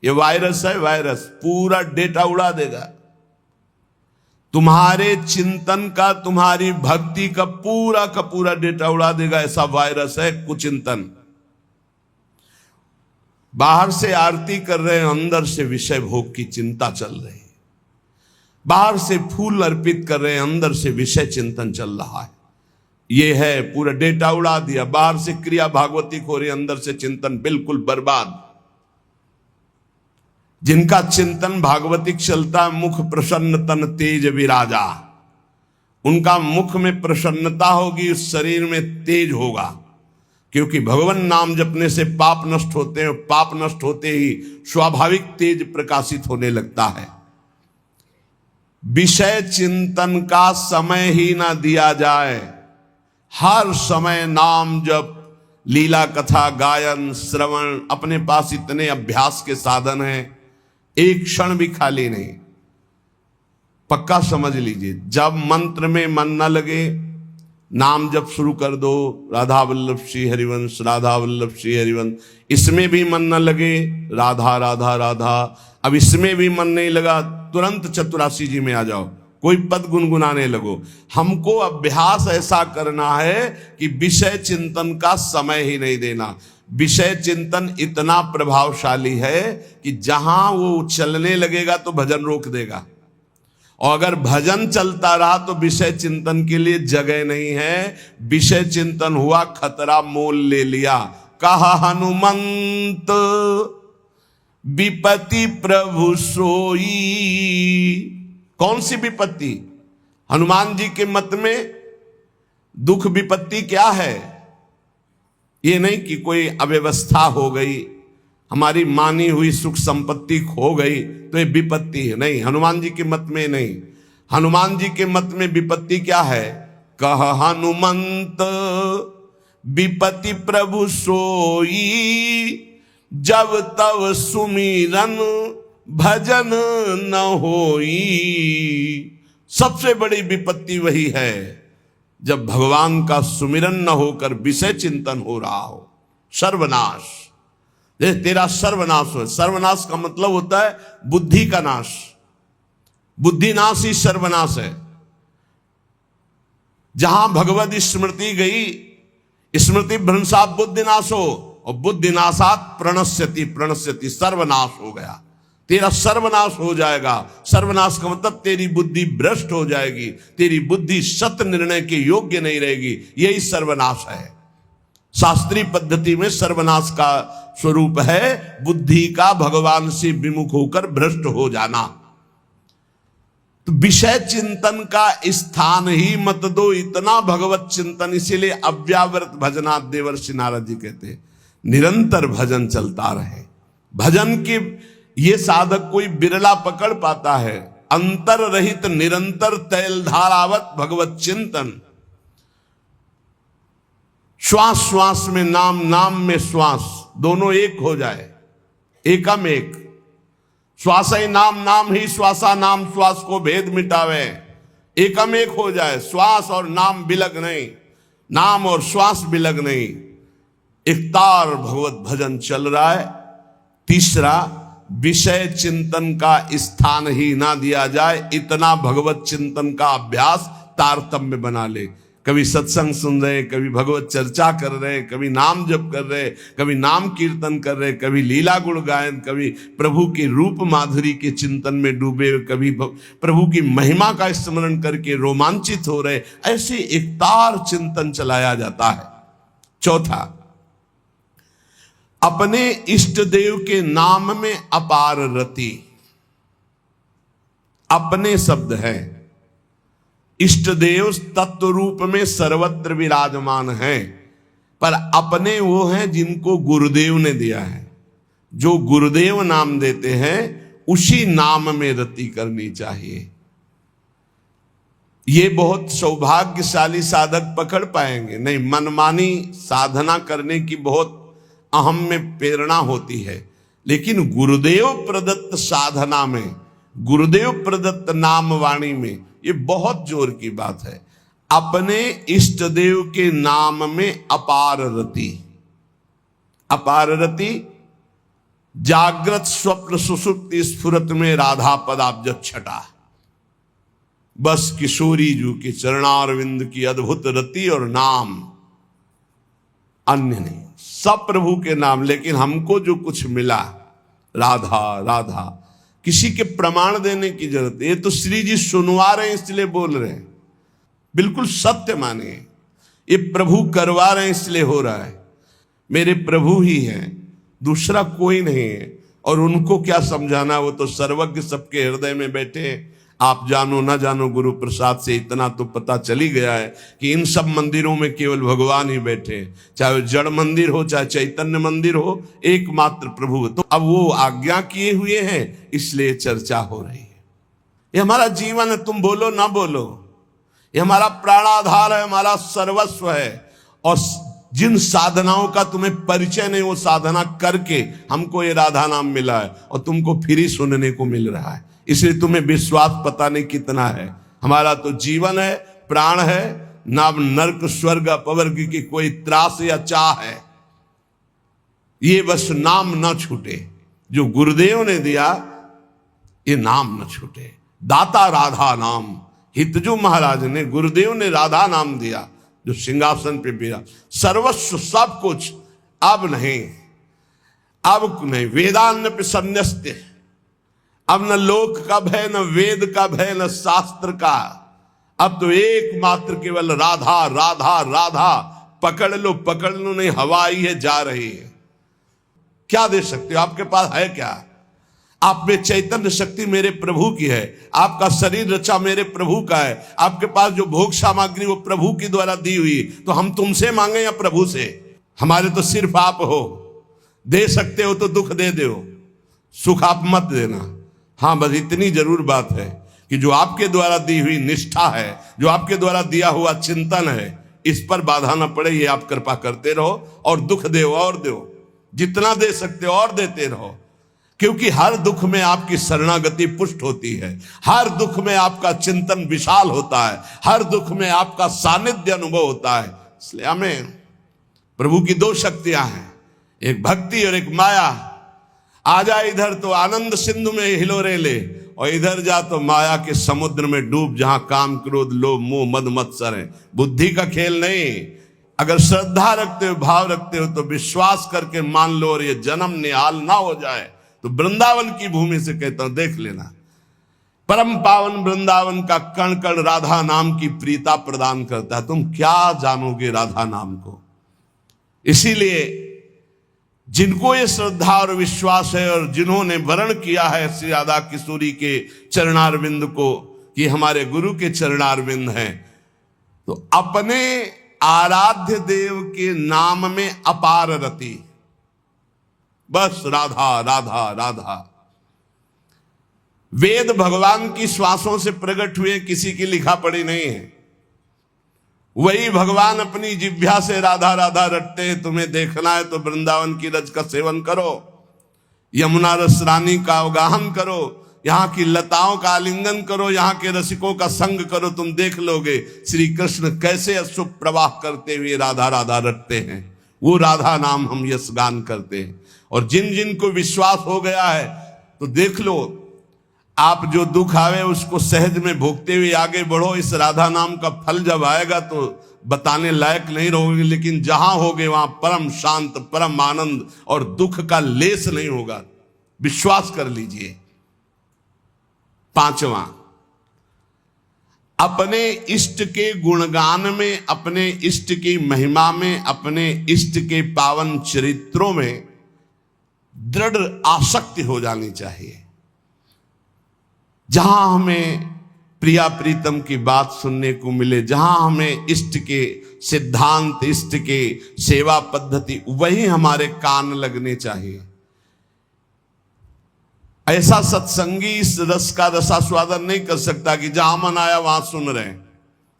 ये वायरस है, वायरस पूरा डेटा उड़ा देगा तुम्हारे चिंतन का, तुम्हारी भक्ति का पूरा डेटा उड़ा देगा। ऐसा वायरस है कुचिंतन। बाहर से आरती कर रहे हैं, अंदर से विषय भोग की चिंता चल रही है। बाहर से फूल अर्पित कर रहे हैं, अंदर से विषय चिंतन चल रहा है। ये है पूरा डेटा उड़ा दिया। बाहर से क्रिया भागवतिक हो रही, अंदर से चिंतन बिल्कुल बर्बाद। जिनका चिंतन भागवतिक चलता है, मुख प्रसन्न तन तेज विराजा, उनका मुख में प्रसन्नता होगी, शरीर में तेज होगा। क्योंकि भगवान नाम जपने से पाप नष्ट होते हैं, पाप नष्ट होते ही स्वाभाविक तेज प्रकाशित होने लगता है। विषय चिंतन का समय ही ना दिया जाए। हर समय नाम जप, लीला कथा गायन श्रवण, अपने पास इतने अभ्यास के साधन हैं, एक क्षण भी खाली नहीं। पक्का समझ लीजिए, जब मंत्र में मन न लगे, नाम जप शुरू कर दो, राधा वल्लभ श्री हरिवंश, राधा वल्लभ श्री हरिवंश। इसमें भी मन न लगे, राधा राधा राधा। अब इसमें भी मन नहीं लगा, तुरंत चतुरासी जी में आ जाओ, कोई पद गुनगुनाने लगो। हमको अभ्यास ऐसा करना है कि विषय चिंतन का समय ही नहीं देना। विषय चिंतन इतना प्रभावशाली है कि जहां वो चलने लगेगा तो भजन रोक देगा, और अगर भजन चलता रहा तो विषय चिंतन के लिए जगह नहीं है। विषय चिंतन हुआ, खतरा मोल ले लिया। कहा हनुमंत विपत्ति प्रभु सोई। कौन सी विपत्ति? हनुमान जी के मत में दुख विपत्ति क्या है? ये नहीं कि कोई अव्यवस्था हो गई, हमारी मानी हुई सुख संपत्ति खो गई तो ये विपत्ति है, नहीं। हनुमान जी के मत में नहीं। हनुमान जी के मत में विपत्ति क्या है? कह हनुमंत विपत्ति प्रभु सोई, जब तब सुमिरन भजन न होई। सबसे बड़ी विपत्ति वही है जब भगवान का सुमिरन न होकर विषय चिंतन हो रहा हो। सर्वनाश, तेरा सर्वनाश हो। सर्वनाश का मतलब होता है बुद्धि का नाश। बुद्धि नाश ही सर्वनाश है। जहां भगवत स्मृति गई, स्मृति भ्रंशात बुद्धिनाशो, और बुद्धिनाशात प्रणश्यति, प्रणश्यति सर्वनाश हो गया। तेरा सर्वनाश हो जाएगा। सर्वनाश का मतलब तेरी बुद्धि भ्रष्ट हो जाएगी, तेरी बुद्धि सत्य निर्णय के योग्य नहीं रहेगी। यही सर्वनाश है। शास्त्रीय पद्धति में सर्वनाश का स्वरूप है बुद्धि का भगवान से विमुख होकर भ्रष्ट हो जाना। तो विषय चिंतन का स्थान ही मत दो, इतना भगवत चिंतन। इसीलिए अव्यावृत भजनात् देवर्षि नारद जी कहते हैं, निरंतर भजन चलता रहे। भजन की ये साधक कोई बिरला पकड़ पाता है। अंतर रहित निरंतर तैल धारावत भगवत चिंतन। श्वास श्वास में नाम, नाम में श्वास, दोनों एक हो जाए, एकम एक। श्वास ही नाम, नाम ही श्वासा, नाम श्वास को भेद मिटावे। एकम एक हो जाए, श्वास और नाम बिलग नहीं, नाम और श्वास बिलग नहीं। एकतार भगवत भजन चल रहा है। तीसरा, विषय चिंतन का स्थान ही ना दिया जाए, इतना भगवत चिंतन का अभ्यास तारतम्य बना ले। कभी सत्संग सुन रहे, कभी भगवत चर्चा कर रहे, कभी नाम जप कर रहे, कभी नाम कीर्तन कर रहे, कभी लीला गुण गायन, कभी प्रभु के रूप माधुरी के चिंतन में डूबे, कभी प्रभु की महिमा का स्मरण करके रोमांचित हो रहे। ऐसे एक तार चिंतन चलाया जाता है। चौथा, अपने इष्ट देव के नाम में अपार रति। अपने शब्द है, इष्ट देव तत्व रूप में सर्वत्र विराजमान है, पर अपने वो हैं जिनको गुरुदेव ने दिया है। जो गुरुदेव नाम देते हैं उसी नाम में रति करनी चाहिए। ये बहुत सौभाग्यशाली साधक पकड़ पाएंगे। नहीं, मनमानी साधना करने की बहुत अहम में प्रेरणा होती है, लेकिन गुरुदेव प्रदत्त साधना में, गुरुदेव प्रदत्त नाम वाणी में ये बहुत जोर की बात है। अपने इष्ट देव के नाम में अपार रति। अपार रति, जागृत स्वप्न सुषुप्ति स्फुरत में राधा पदाब्ज छटा। बस किशोरी जू के चरणारविंद की अद्भुत रति और नाम, अन्य नहीं, सब प्रभु के नाम। लेकिन हमको जो कुछ मिला, राधा राधा, किसी के प्रमाण देने की जरूरत। ये तो श्री जी सुनवा रहे हैं इसलिए बोल रहे हैं, बिल्कुल सत्य मानिए। ये प्रभु करवा रहे हैं इसलिए हो रहा है। मेरे प्रभु ही हैं, दूसरा कोई नहीं है। और उनको क्या समझाना, वो तो सर्वज्ञ सबके हृदय में बैठे हैं। आप जानो ना जानो, गुरु प्रसाद से इतना तो पता चली गया है कि इन सब मंदिरों में केवल भगवान ही बैठे हैं। चाहे जड़ मंदिर हो, चाहे चैतन्य मंदिर हो, एकमात्र प्रभु। तो अब वो आज्ञा किए हुए हैं, इसलिए चर्चा हो रही है। ये हमारा जीवन है, तुम बोलो ना बोलो, ये हमारा प्राणाधार है, हमारा सर्वस्व है। और जिन साधनाओं का तुम्हें परिचय नहीं, वो साधना करके हमको ये राधा नाम मिला है और तुमको फिर ही सुनने को मिल रहा है। इसलिए तुम्हें विश्वास पता नहीं कितना है। हमारा तो जीवन है, प्राण है, ना नर्क स्वर्ग अपवर्ग की कोई त्रास या चाह है। ये बस नाम न छूटे, जो गुरुदेव ने दिया ये नाम न छूटे। दाता राधा नाम, हितजू महाराज ने, गुरुदेव ने राधा नाम दिया, जो सिंहासन पे बिरा। सर्वस्व सब कुछ, अब नहीं, अब नहीं। वेदान्न पे संन्यस्त, अब न लोक का भय, न वेद का भय, न शास्त्र का। अब तो एकमात्र केवल राधा राधा राधा। पकड़ लो पकड़ लो, नहीं हवा आई है, जा रही है। क्या दे सकते हो? आपके पास है क्या? आप में चैतन्य शक्ति मेरे प्रभु की है, आपका शरीर रचा मेरे प्रभु का है, आपके पास जो भोग सामग्री वो प्रभु के द्वारा दी हुई। तो हम तुमसे मांगे या प्रभु से? हमारे तो सिर्फ आप हो। दे सकते हो तो दुख दे दो, सुख आप मत देना। हाँ, बस इतनी जरूर बात है कि जो आपके द्वारा दी हुई निष्ठा है, जो आपके द्वारा दिया हुआ चिंतन है, इस पर बाधा न पड़े। ये आप कृपा करते रहो और दुख दो और दो, जितना दे सकते हो और देते रहो। क्योंकि हर दुख में आपकी शरणागति पुष्ट होती है, हर दुख में आपका चिंतन विशाल होता है, हर दुख में आपका सानिध्य अनुभव होता है। इसलिए हमें प्रभु की दो शक्तियां हैं, एक भक्ति और एक माया। आ जा इधर तो आनंद सिंधु में हिलोरे ले, और इधर जा तो माया के समुद्र में डूब, जहां काम क्रोध लोभ मोह मद मत्सर है। बुद्धि का खेल नहीं। अगर श्रद्धा रखते हो, भाव रखते हो, तो विश्वास करके मान लो, और ये जन्म निहाल ना हो जाए तो वृंदावन की भूमि से कहता हूं, देख लेना। परम पावन वृंदावन का कण कण राधा नाम की प्रीता प्रदान करता है। तुम क्या जानोगे राधा नाम को? इसीलिए जिनको ये श्रद्धा और विश्वास है, और जिन्होंने वर्ण किया है श्री राधा किशोरी के चरणारविंद को कि हमारे गुरु के चरणारविंद हैं, तो अपने आराध्य देव के नाम में अपार रति। बस राधा राधा राधा। वेद भगवान की श्वासों से प्रकट हुए, किसी की लिखा पढ़ी नहीं है। वही भगवान अपनी जिह्वा से राधा राधा रटते हैं। तुम्हें देखना है तो वृंदावन की रज का सेवन करो, यमुना रस रानी का अवगाहन करो, यहाँ की लताओं का आलिंगन करो, यहाँ के रसिकों का संग करो। तुम देख लोगे श्री कृष्ण कैसे अशुभ प्रवाह करते हुए राधा राधा रटते हैं। वो राधा नाम हम यश गान करते हैं। और जिन जिन को विश्वास हो गया है तो देख लो, आप जो दुख आवे उसको सहज में भोगते हुए आगे बढ़ो। इस राधा नाम का फल जब आएगा तो बताने लायक नहीं रहोगे, लेकिन जहां होगे वहां परम शांत, परम आनंद और दुख का लेस नहीं होगा, विश्वास कर लीजिए। पांचवा, अपने इष्ट के गुणगान में, अपने इष्ट की महिमा में, अपने इष्ट के पावन चरित्रों में दृढ़ आसक्ति हो जानी चाहिए। जहां हमें प्रिया प्रीतम की बात सुनने को मिले, जहां हमें इष्ट के सिद्धांत, इष्ट के सेवा पद्धति, वही हमारे कान लगने चाहिए। ऐसा सत्संगी इस रस का रसास्वादन नहीं कर सकता कि जहां मन आया वहां सुन रहे हैं,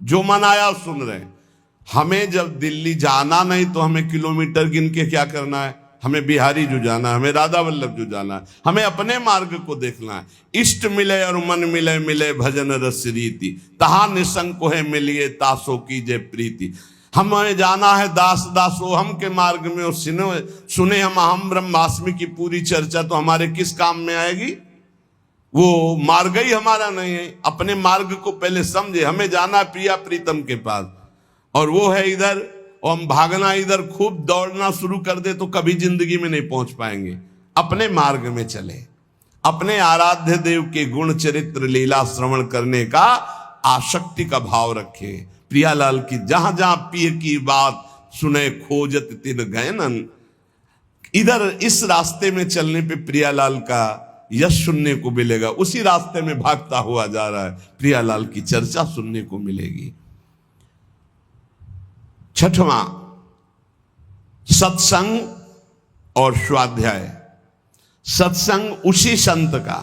जो मन आया सुन रहे हैं। हमें जब दिल्ली जाना नहीं तो हमें किलोमीटर गिन के क्या करना है? हमें बिहारी जो जाना है, हमें राधा वल्लभ जो जाना है, हमें अपने मार्ग को देखना है। इष्ट मिले और मन मिले, मिले भजन रस रीति, तहा निसंक है मिलिए तासो की जय प्रीति। हमें जाना है दास दासो हम के मार्ग में, और सुने हम ब्रह्मास्मि की पूरी चर्चा तो हमारे किस काम में आएगी? वो मार्ग ही हमारा नहीं है। अपने मार्ग को पहले समझे। हमें जाना है प्रिया प्रीतम के पास, और वो है इधर, और हम भागना इधर, खूब दौड़ना शुरू कर दे तो कभी जिंदगी में नहीं पहुंच पाएंगे। अपने मार्ग में चले, अपने आराध्य देव के गुण चरित्र लीला श्रवण करने का आसक्ति का भाव रखे। प्रियालाल की जहां जहां पिय की बात सुने खोजत तिन गयनन, इधर इस रास्ते में चलने पे प्रियालाल का यश सुनने को मिलेगा। उसी रास्ते में भागता हुआ जा रहा है, प्रियालाल की चर्चा सुनने को मिलेगी। छठवां, सत्संग और स्वाध्याय। सत्संग उसी संत का,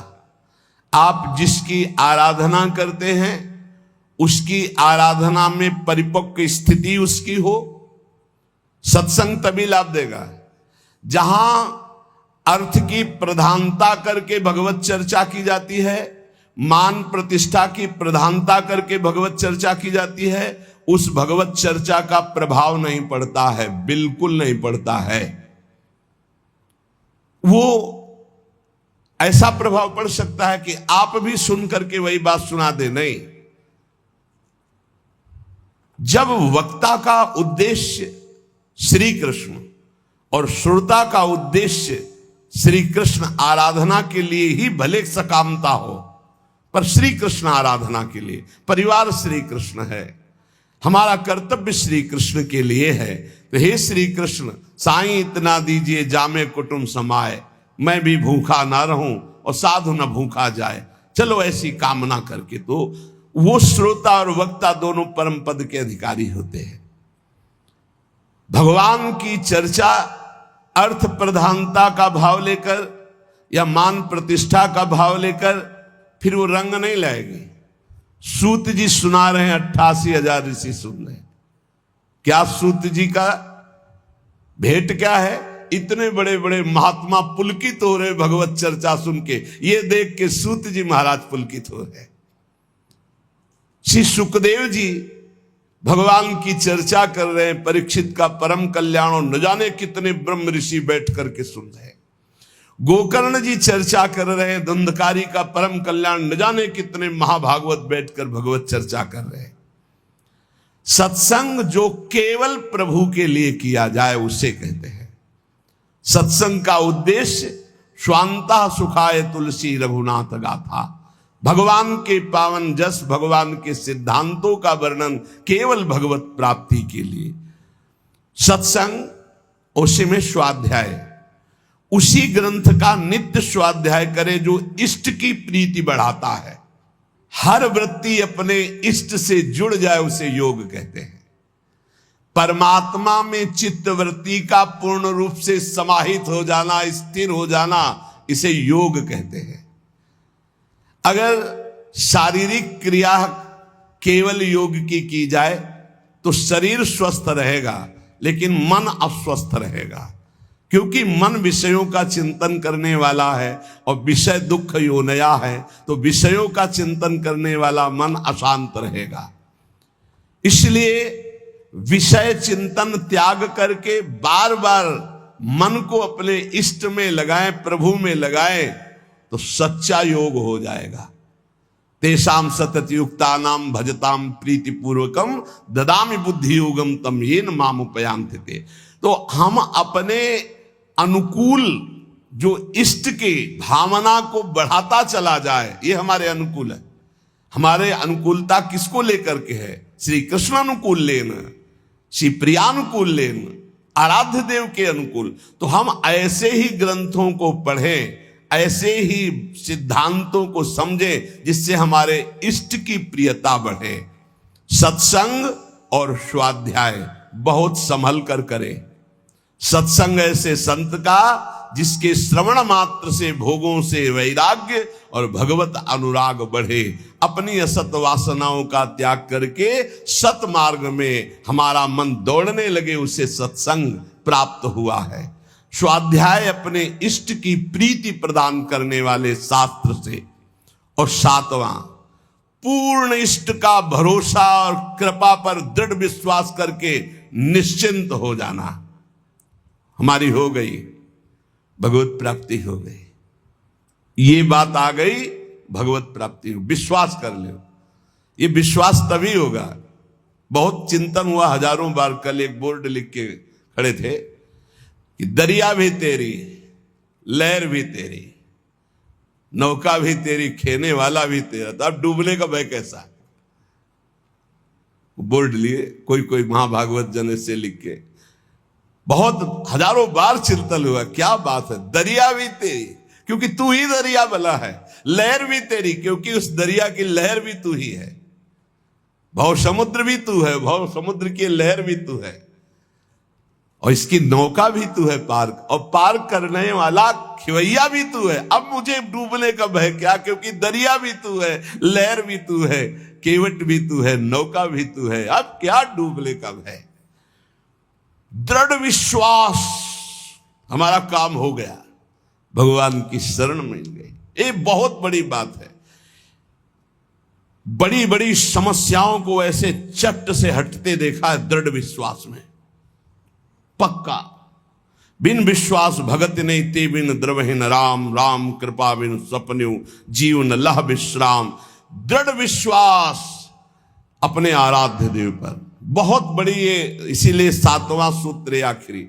आप जिसकी आराधना करते हैं उसकी आराधना में परिपक्व स्थिति उसकी हो, सत्संग तभी लाभ देगा। जहां अर्थ की प्रधानता करके भगवत चर्चा की जाती है, मान प्रतिष्ठा की प्रधानता करके भगवत चर्चा की जाती है, उस भगवत चर्चा का प्रभाव नहीं पड़ता है, बिल्कुल नहीं पड़ता है। वो ऐसा प्रभाव पड़ सकता है कि आप भी सुन करके वही बात सुना दे, नहीं। जब वक्ता का उद्देश्य श्री कृष्ण और श्रोता का उद्देश्य श्री कृष्ण आराधना के लिए ही भले सकामता हो, पर श्री कृष्ण आराधना के लिए, परिवार श्री कृष्ण है, हमारा कर्तव्य श्री कृष्ण के लिए है, तो हे श्री कृष्ण साईं इतना दीजिए जामे कुटुंब समाए, मैं भी भूखा ना रहूं और साधु न भूखा जाए। चलो ऐसी कामना करके तो वो श्रोता और वक्ता दोनों परम पद के अधिकारी होते हैं। भगवान की चर्चा अर्थ प्रधानता का भाव लेकर या मान प्रतिष्ठा का भाव लेकर फिर वो रंग नहीं लाएगी। सूत जी सुना रहे हैं, 88,000 ऋषि सुन रहे हैं। क्या सूत जी का भेंट क्या है? इतने बड़े बड़े महात्मा पुलकित हो रहे भगवत चर्चा सुन के, ये देख के सूत जी महाराज पुलकित हो रहे। श्री सुखदेव जी भगवान की चर्चा कर रहे हैं, परीक्षित का परम कल्याण, और न जाने कितने ब्रह्म ऋषि बैठ करके सुन रहे हैं। गोकर्ण जी चर्चा कर रहे हैं, धुंधकारी का परम कल्याण, न जाने कितने महाभागवत बैठकर भगवत चर्चा कर रहे हैं। सत्संग जो केवल प्रभु के लिए किया जाए उसे कहते हैं। सत्संग का उद्देश्य स्वांता सुखाय तुलसी रघुनाथ गाथा, भगवान के पावन जस, भगवान के सिद्धांतों का वर्णन केवल भगवत प्राप्ति के लिए। सत्संग उसी में स्वाध्याय, उसी ग्रंथ का नित्य स्वाध्याय करे जो इष्ट की प्रीति बढ़ाता है। हर वृत्ति अपने इष्ट से जुड़ जाए उसे योग कहते हैं। परमात्मा में चित्त वृत्ति का पूर्ण रूप से समाहित हो जाना, स्थिर हो जाना, इसे योग कहते हैं। अगर शारीरिक क्रिया केवल योग की जाए तो शरीर स्वस्थ रहेगा, लेकिन मन अस्वस्थ रहेगा, क्योंकि मन विषयों का चिंतन करने वाला है और विषय दुख योनया है, तो विषयों का चिंतन करने वाला मन अशांत रहेगा। इसलिए विषय चिंतन त्याग करके बार बार मन को अपने इष्ट में लगाएं, प्रभु में लगाएं, तो सच्चा योग हो जाएगा। तेषाम सततयुक्ता नाम भजताम प्रीति पूर्वकम ददामि बुद्धि योगम तम येन माम उपयांति ते। तो हम अपने अनुकूल जो इष्ट के भावना को बढ़ाता चला जाए, ये हमारे अनुकूल है। हमारे अनुकूलता किसको लेकर के है? श्री कृष्ण अनुकूल लेन, श्री प्रियानुकूल लेन, आराध्य देव के अनुकूल। तो हम ऐसे ही ग्रंथों को पढ़ें, ऐसे ही सिद्धांतों को समझें जिससे हमारे इष्ट की प्रियता बढ़े। सत्संग और स्वाध्याय बहुत संभल कर करें। सत्संग ऐसे संत का जिसके श्रवण मात्र से भोगों से वैराग्य और भगवत अनुराग बढ़े। अपनी असत वासनाओं का त्याग करके सत मार्ग में हमारा मन दौड़ने लगे, उसे सत्संग प्राप्त हुआ है। स्वाध्याय अपने इष्ट की प्रीति प्रदान करने वाले शास्त्र से। और सातवां, पूर्ण इष्ट का भरोसा और कृपा पर दृढ़ विश्वास करके निश्चिंत हो जाना। हमारी हो गई, भगवत प्राप्ति हो गई। ये बात आ गई, भगवत प्राप्ति हो। विश्वास कर लो, ये विश्वास तभी होगा। बहुत चिंतन हुआ हजारों बार। कल एक बोर्ड लिख के खड़े थे कि दरिया भी तेरी, लहर भी तेरी, नौका भी तेरी, खेने वाला भी तेरा, तो अब डूबने का भय कैसा? बोर्ड लिए कोई महाभागवत जन से लिख के बहुत हजारों बार चिंतन हुआ। क्या बात है, दरिया भी तेरी क्योंकि तू ही दरिया बला है, लहर भी तेरी क्योंकि उस दरिया की लहर भी तू ही है, भव समुद्र भी तू है, भव समुद्र की लहर भी तू है, और इसकी नौका भी तू है पार, और पार करने वाला खिवैया भी तू है। अब मुझे डूबने का भय क्या, क्योंकि दरिया भी तू है, लहर भी तू है, केवट भी तू है, नौका भी तू है, अब क्या डूबने का भय। दृढ़ विश्वास, हमारा काम हो गया, भगवान की शरण मिल गई। ये बहुत बड़ी बात है। बड़ी बड़ी समस्याओं को ऐसे चट से हटते देखा है दृढ़ विश्वास में। पक्का, बिन विश्वास भगत नहीं ते बिन द्रवहीन राम, राम कृपा बिन सपन्यु जीवन लह विश्राम। दृढ़ विश्वास अपने आराध्य देव पर बहुत बड़ी है, इसीलिए सातवां सूत्र आखिरी,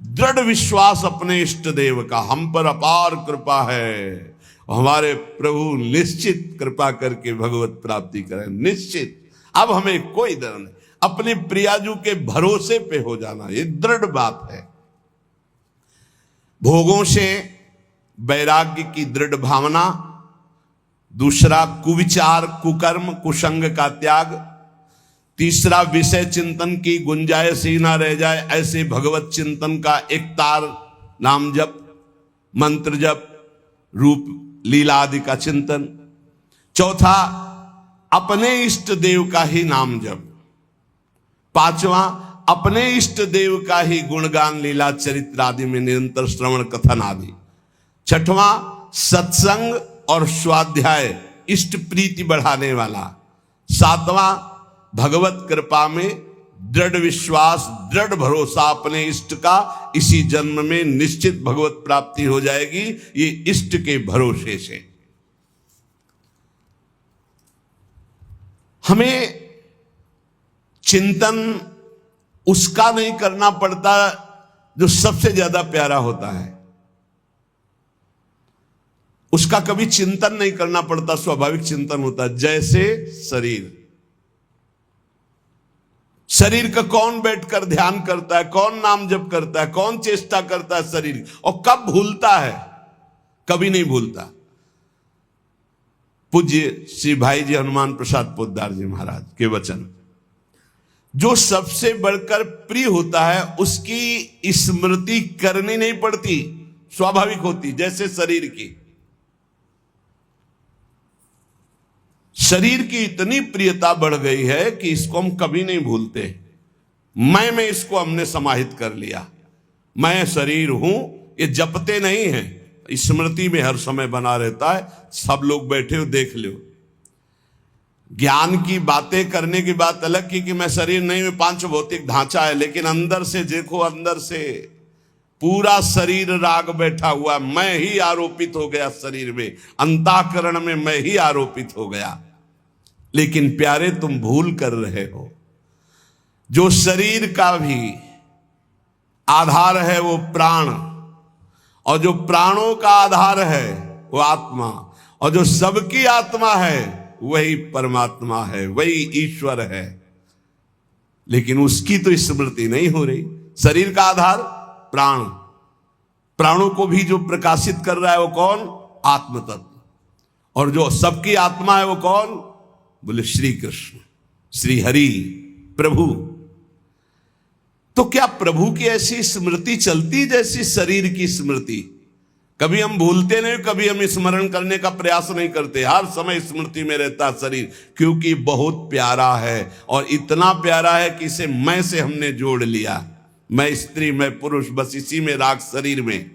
दृढ़ विश्वास अपने इष्ट देव का। हम पर अपार कृपा है, हमारे प्रभु निश्चित कृपा करके भगवत प्राप्ति करें, निश्चित। अब हमें कोई डर नहीं, अपने प्रियाजू के भरोसे पे हो जाना, ये दृढ़ बात है। भोगों से वैराग्य की दृढ़ भावना। दूसरा, कुविचार, कुकर्म, कुसंग का त्याग। तीसरा, विषय चिंतन की गुंजाइश ही ना रह जाए, ऐसे भगवत चिंतन का एक तार नाम जप, मंत्र जप, रूप लीला आदि का चिंतन। चौथा, अपने इष्ट देव का ही नाम जप। पांचवा, अपने इष्ट देव का ही गुणगान, लीला चरित्र आदि में निरंतर श्रवण कथन आदि। छठवां, सत्संग और स्वाध्याय इष्ट प्रीति बढ़ाने वाला। सातवां, भगवत कृपा में दृढ़ विश्वास, दृढ़ भरोसा अपने इष्ट का, इसी जन्म में निश्चित भगवत प्राप्ति हो जाएगी, ये इष्ट के भरोसे से। हमें चिंतन उसका नहीं करना पड़ता जो सबसे ज्यादा प्यारा होता है, उसका कभी चिंतन नहीं करना पड़ता, स्वाभाविक चिंतन होता है। जैसे शरीर, शरीर का कौन बैठकर ध्यान करता है, कौन नाम जप करता है, कौन चेष्टा करता है शरीर, और कब भूलता है? कभी नहीं भूलता। पूज्य श्री भाई जी हनुमान प्रसाद पोद्दार जी महाराज के वचन, जो सबसे बढ़कर प्रिय होता है उसकी स्मृति करनी नहीं पड़ती, स्वाभाविक होती। जैसे शरीर की, शरीर की इतनी प्रियता बढ़ गई है कि इसको हम कभी नहीं भूलते। मैं में इसको हमने समाहित कर लिया, मैं शरीर हूं, ये जपते नहीं है, स्मृति में हर समय बना रहता है। सब लोग बैठे हो देख लो, ज्ञान की बातें करने की बात अलग की कि मैं शरीर नहीं, में पांच भौतिक ढांचा है, लेकिन अंदर से देखो, अंदर से पूरा शरीर राग बैठा हुआ, मैं ही आरोपित हो गया शरीर में, अंतःकरण में मैं ही आरोपित हो गया। लेकिन प्यारे तुम भूल कर रहे हो, जो शरीर का भी आधार है वो प्राण, और जो प्राणों का आधार है वो आत्मा, और जो सबकी आत्मा है वही परमात्मा है, वही ईश्वर है। लेकिन उसकी तो स्मृति नहीं हो रही। शरीर का आधार प्राण, प्राणों को भी जो प्रकाशित कर रहा है वो कौन? आत्म तत्व। और जो सबकी आत्मा है वो कौन? बोले श्री कृष्ण, श्री हरि, प्रभु। तो क्या प्रभु की ऐसी स्मृति चलती जैसी शरीर की स्मृति? कभी हम भूलते नहीं, कभी हम स्मरण करने का प्रयास नहीं करते, हर समय स्मृति में रहता शरीर, क्योंकि बहुत प्यारा है। और इतना प्यारा है कि इसे मैं से हमने जोड़ लिया, मैं स्त्री मैं पुरुष, बस इसी में राग शरीर में।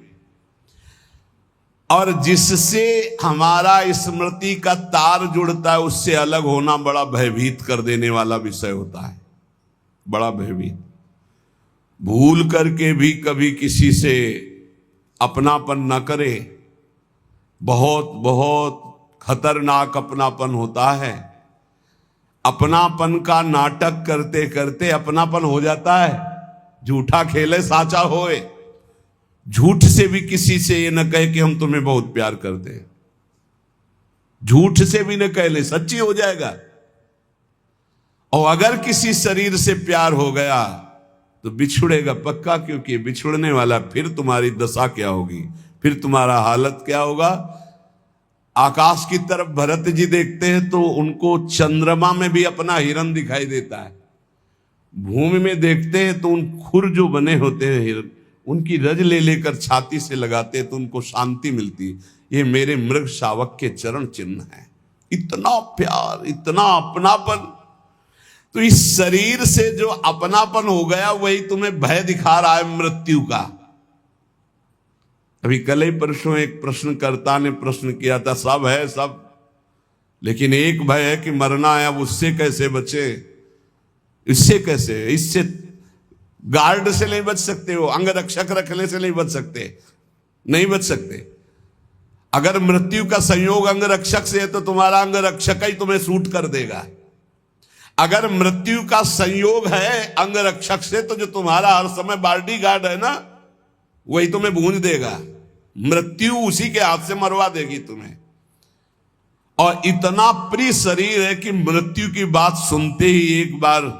और जिससे हमारा स्मृति का तार जुड़ता है उससे अलग होना बड़ा भयभीत कर देने वाला विषय होता है, बड़ा भयभीत। भूल करके भी कभी किसी से अपनापन न करे, बहुत बहुत खतरनाक अपनापन होता है। अपनापन का नाटक करते करते अपनापन हो जाता है। झूठा खेले साचा होए, झूठ से भी किसी से ये न कहे कि हम तुम्हें बहुत प्यार करते हैं, झूठ से भी न कह ले, सच्ची हो जाएगा। और अगर किसी शरीर से प्यार हो गया तो बिछुड़ेगा पक्का, क्योंकि बिछुड़ने वाला, फिर तुम्हारी दशा क्या होगी, फिर तुम्हारा हालत क्या होगा। आकाश की तरफ भरत जी देखते हैं तो उनको चंद्रमा में भी अपना हिरन दिखाई देता है। भूमि में देखते हैं तो उन खुर जो बने होते हैं हिरन, उनकी रज ले लेकर छाती से लगाते हैं तो उनको शांति मिलती है। ये मेरे मृग शावक के चरण चिन्ह है। इतना प्यार, इतना अपनापन। तो इस शरीर से जो अपनापन हो गया वही तुम्हें भय दिखा रहा है मृत्यु का। अभी कल ही परसों एक प्रश्नकर्ता ने प्रश्न किया था, सब है सब, लेकिन एक भय है कि मरना है, अब उससे कैसे बचे? इससे कैसे? इससे गार्ड से नहीं बच सकते हो, अंग रक्षक रखने से नहीं बच सकते, नहीं बच सकते। अगर मृत्यु का संयोग अंग रक्षक से है तो तुम्हारा अंग रक्षक ही तुम्हें सूट कर देगा। अगर मृत्यु का संयोग है अंग रक्षक से तो जो तुम्हारा हर समय बॉडी गार्ड है ना, वही तुम्हें भूंज देगा। मृत्यु उसी के हाथ से मरवा देगी तुम्हें। और इतना प्रिय शरीर है कि मृत्यु की बात सुनते ही एक बार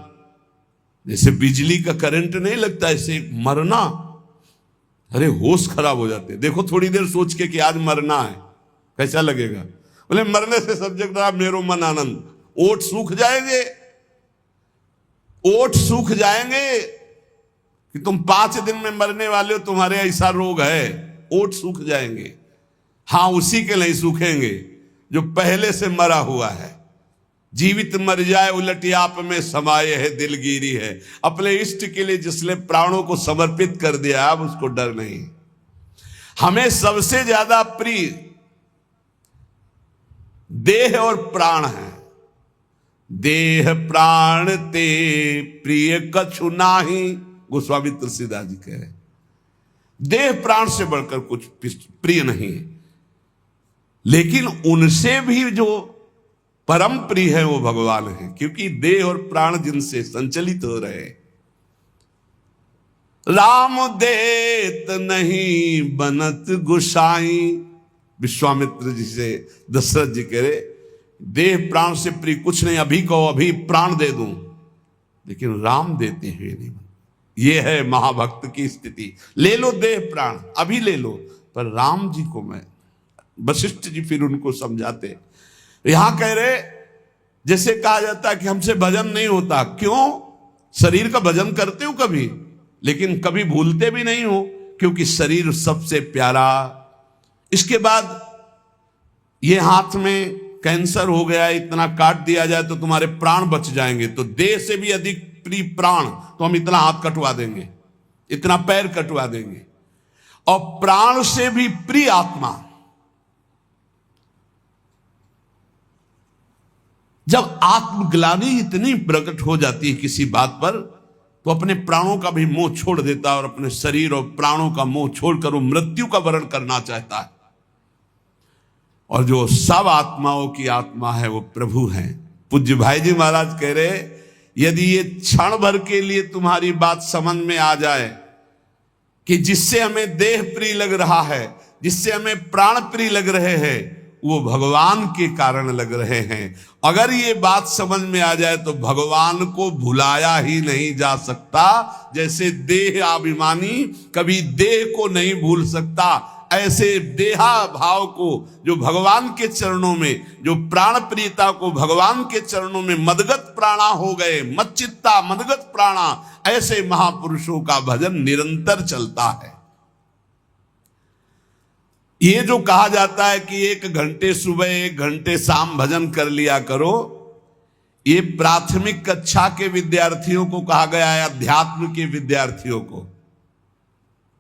जैसे बिजली का करंट नहीं लगता, ऐसे मरना, अरे होश खराब हो जाते। देखो थोड़ी देर सोच के कि आज मरना है, कैसा लगेगा? बोले मरने से सब जगह मेरो मन आनंद। ओठ सूख जाएंगे, ओठ सूख जाएंगे कि तुम 5 दिन में मरने वाले हो, तुम्हारे ऐसा रोग है, ओठ सूख जाएंगे। हाँ, उसी के नहीं सूखेंगे जो पहले से मरा हुआ है। जीवित मर जाए उलट आप में समाये है दिलगिरी है। अपने इष्ट के लिए जिसने प्राणों को समर्पित कर दिया, अब उसको डर नहीं। हमें सबसे ज्यादा प्रिय देह और प्राण है। देह प्राण ते प्रिय कछु नाही, गोस्वामी तुलसीदास जी कह रहे। देह प्राण से बढ़कर कुछ प्रिय नहीं है, लेकिन उनसे भी जो परम प्रिय है वो भगवान है, क्योंकि देह और प्राण जिनसे संचलित हो रहे। राम देत नहीं बनत गुसाई, विश्वामित्र जी से दशरथ जी कह रहे देह प्राण से प्रिय कुछ नहीं, अभी कहो अभी प्राण दे दूं, लेकिन राम देते हुए नहीं। ये है महाभक्त की स्थिति। ले लो देह प्राण, अभी ले लो, पर राम जी को मैं। वशिष्ठ जी फिर उनको समझाते। यहां कह रहे जैसे कहा जाता है कि हमसे भजन नहीं होता। क्यों? शरीर का भजन करते हो कभी, लेकिन कभी भूलते भी नहीं हो, क्योंकि शरीर सबसे प्यारा। इसके बाद ये हाथ में कैंसर हो गया, इतना काट दिया जाए तो तुम्हारे प्राण बच जाएंगे, तो देह से भी अधिक प्रिय प्राण, तो हम इतना हाथ कटवा देंगे, इतना पैर कटवा देंगे। और प्राण से भी प्रिय आत्मा। जब आत्मग्लानि इतनी प्रकट हो जाती है किसी बात पर, तो अपने प्राणों का भी मोह छोड़ देता है और अपने शरीर और प्राणों का मोह छोड़कर वो मृत्यु का वरण करना चाहता है। और जो सब आत्माओं की आत्मा है वो प्रभु है। पूज्य भाई जी महाराज कह रहे, यदि ये क्षण भर के लिए तुम्हारी बात समझ में आ जाए कि जिससे हमें देह प्रिय लग रहा है, जिससे हमें प्राण प्रिय लग रहे हैं, वो भगवान के कारण लग रहे हैं। अगर ये बात समझ में आ जाए तो भगवान को भुलाया ही नहीं जा सकता। जैसे देह अभिमानी कभी देह को नहीं भूल सकता, ऐसे देहा भाव को जो भगवान के चरणों में, जो प्राण प्रियता को भगवान के चरणों में मदगत प्राणा हो गए, मच्चित्ता मदगत प्राणा, ऐसे महापुरुषों का भजन निरंतर चलता है। ये जो कहा जाता है कि 1 घंटे सुबह 1 घंटे शाम भजन कर लिया करो, ये प्राथमिक कक्षा के विद्यार्थियों को कहा गया है, अध्यात्म के विद्यार्थियों को।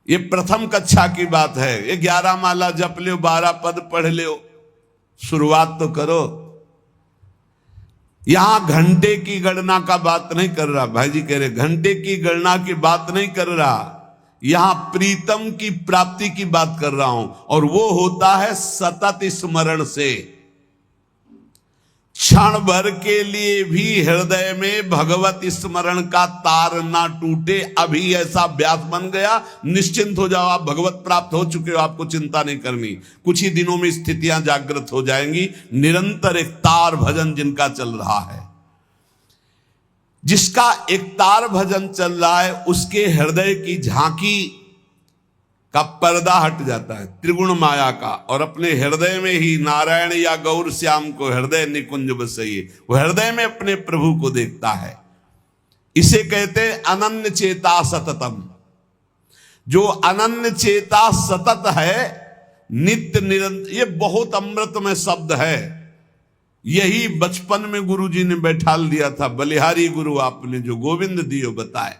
ये प्रथम कक्षा की बात है। ये 11 माला जप लो, 12 पद पढ़ लो, शुरुआत तो करो। यहां घंटे की गणना का बात नहीं कर रहा, भाई जी कह रहे घंटे की गणना की बात नहीं कर रहा, यहां प्रीतम की प्राप्ति की बात कर रहा हूं। और वो होता है सतत स्मरण से। क्षण भर के लिए भी हृदय में भगवत स्मरण का तार ना टूटे, अभी ऐसा अभ्यास बन गया, निश्चिंत हो जाओ, आप भगवत प्राप्त हो चुके हो, आपको चिंता नहीं करनी। कुछ ही दिनों में स्थितियां जागृत हो जाएंगी। निरंतर एक तार भजन जिनका चल रहा है, जिसका एक तार भजन चल रहा है, उसके हृदय की झांकी का पर्दा हट जाता है त्रिगुण माया का, और अपने हृदय में ही नारायण या गौर श्याम को हृदय निकुंज बसइए, वो हृदय में अपने प्रभु को देखता है। इसे कहते हैं अनन्य चेता सततम। जो अनन्य चेता सतत है, नित्य निरंतर, ये बहुत अमृतमय शब्द है। यही बचपन में गुरु जी ने बैठा दिया था, बलिहारी गुरु आपने जो गोविंद दियो बताए,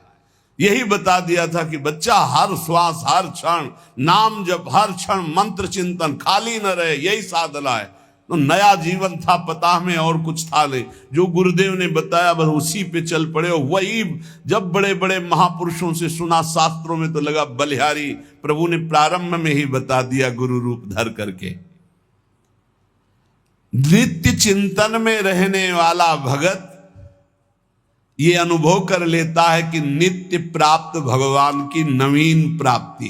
यही बता दिया था कि बच्चा हर श्वास हर क्षण नाम जप, हर क्षण मंत्र चिंतन, खाली न रहे, यही साधना है। तो नया जीवन था, पता में और कुछ था नहीं, जो गुरुदेव ने बताया बस उसी पे चल पड़े। वही जब बड़े बड़े महापुरुषों से सुना शास्त्रों में तो लगा बलिहारी प्रभु ने प्रारंभ में ही बता दिया गुरु रूप धर करके। नित्य चिंतन में रहने वाला भगत ये अनुभव कर लेता है कि नित्य प्राप्त भगवान की नवीन प्राप्ति।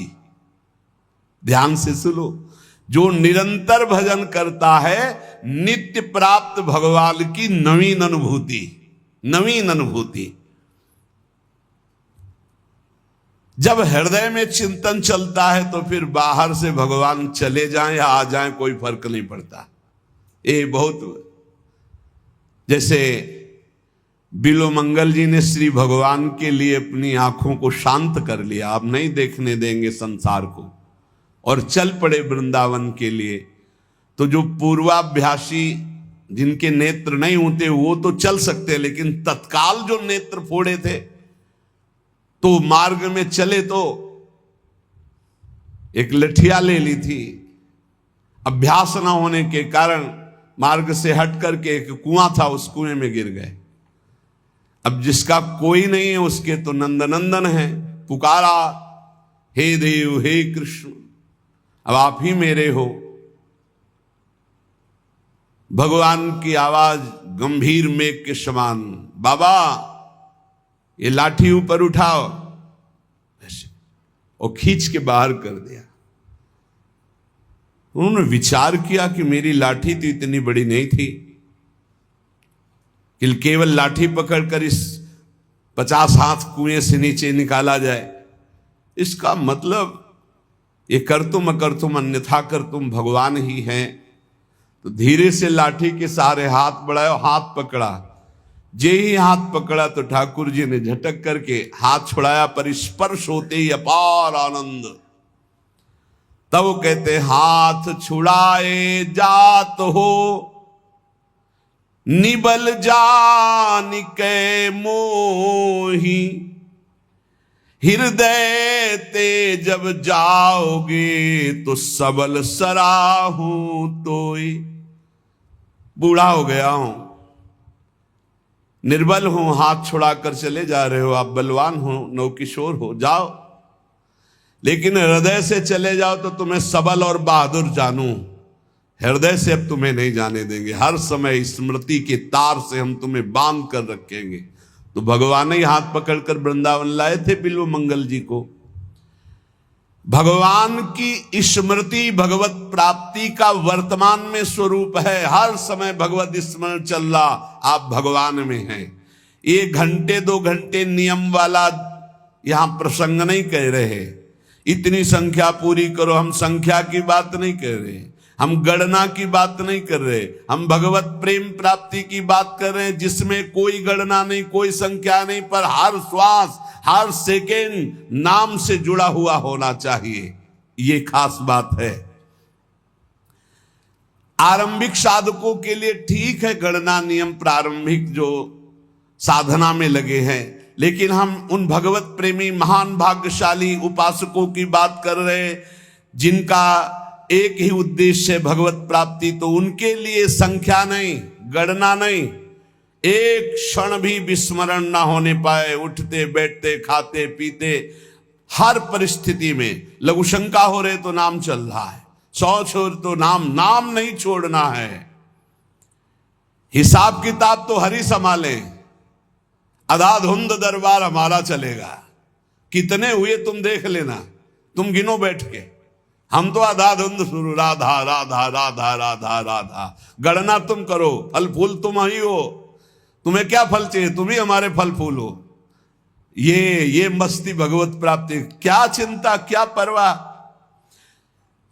ध्यान से सुनो, जो निरंतर भजन करता है, नित्य प्राप्त भगवान की नवीन अनुभूति, नवीन अनुभूति। जब हृदय में चिंतन चलता है तो फिर बाहर से भगवान चले जाएं या आ जाएं कोई फर्क नहीं पड़ता। ये बहुत, जैसे बिलोमंगल जी ने श्री भगवान के लिए अपनी आंखों को शांत कर लिया, अब नहीं देखने देंगे संसार को, और चल पड़े वृंदावन के लिए। तो जो पूर्वाभ्यासी जिनके नेत्र नहीं होते वो तो चल सकते, लेकिन तत्काल जो नेत्र फोड़े थे तो मार्ग में चले तो एक लठिया ले ली थी। अभ्यास न होने के कारण मार्ग से हट करके एक कुआं था, उस कुएं में गिर गए। अब जिसका कोई नहीं है उसके तो नंदनंदन है, पुकारा हे देव हे कृष्ण, अब आप ही मेरे हो। भगवान की आवाज गंभीर मेघ के समान, बाबा ये लाठी ऊपर उठाओ, और खींच के बाहर कर दिया। उन्होंने विचार किया कि मेरी लाठी तो इतनी बड़ी नहीं थी कि केवल लाठी पकड़कर इस 50 हाथ कुएं से नीचे निकाला जाए। इसका मतलब ये कर तुम अकर तुम अन्यथा कर तुम भगवान ही हैं। तो धीरे से लाठी के सहारे हाथ बढ़ाया, हाथ पकड़ा। जे ही हाथ पकड़ा तो ठाकुर जी ने झटक करके हाथ छुड़ाया, पर स्पर्श होते ही अपार आनंद। तब वो कहते हाथ छुड़ाए जात हो निबल जान के मोही, हृदय ते जब जाओगे तो सबल सराहू तोय। बूढ़ा हो गया हूं, निर्बल हो, हाथ छुड़ाकर चले जा रहे हो, आप बलवान हो, नवकिशोर हो, जाओ, लेकिन हृदय से चले जाओ तो तुम्हें सबल और बहादुर जानूं। हृदय से अब तुम्हें नहीं जाने देंगे, हर समय स्मृति के तार से हम तुम्हें बांध कर रखेंगे। तो भगवान ही हाथ पकड़कर वृंदावन लाए थे बिल्व मंगल जी को। भगवान की स्मृति भगवत प्राप्ति का वर्तमान में स्वरूप है। हर समय भगवत स्मरण चल रहा, आप भगवान में हैं। 1 घंटे 2 घंटे नियम वाला यहां प्रसंग नहीं कह रहे, इतनी संख्या पूरी करो, हम संख्या की बात नहीं कर रहे, हम गणना की बात नहीं कर रहे, हम भगवत प्रेम प्राप्ति की बात कर रहे हैं, जिसमें कोई गणना नहीं, कोई संख्या नहीं, पर हर श्वास हर सेकेंड नाम से जुड़ा हुआ होना चाहिए। ये खास बात है। आरंभिक साधकों के लिए ठीक है गणना नियम, प्रारंभिक जो साधना में लगे हैं, लेकिन हम उन भगवत प्रेमी महान भाग्यशाली उपासकों की बात कर रहे हैं जिनका एक ही उद्देश्य है भगवत प्राप्ति। तो उनके लिए संख्या नहीं, गणना नहीं, एक क्षण भी विस्मरण ना होने पाए, उठते बैठते खाते पीते हर परिस्थिति में। लघुशंका हो रहे तो नाम चल रहा है, शौच हो तो नाम नहीं छोड़ना है। हिसाब किताब तो हरि संभाले, अधाधुंध दरबार हमारा चलेगा। कितने हुए तुम देख लेना, तुम गिनो बैठ के। हम तो अधाधुंध शुरू, राधा राधा राधा राधा राधा। गणना तुम करो, फल फूल तुम ही हो, तुम्हें क्या फल चाहिए, तुम ही हमारे फल फूल हो। ये मस्ती भगवत प्राप्ति, क्या चिंता क्या परवाह।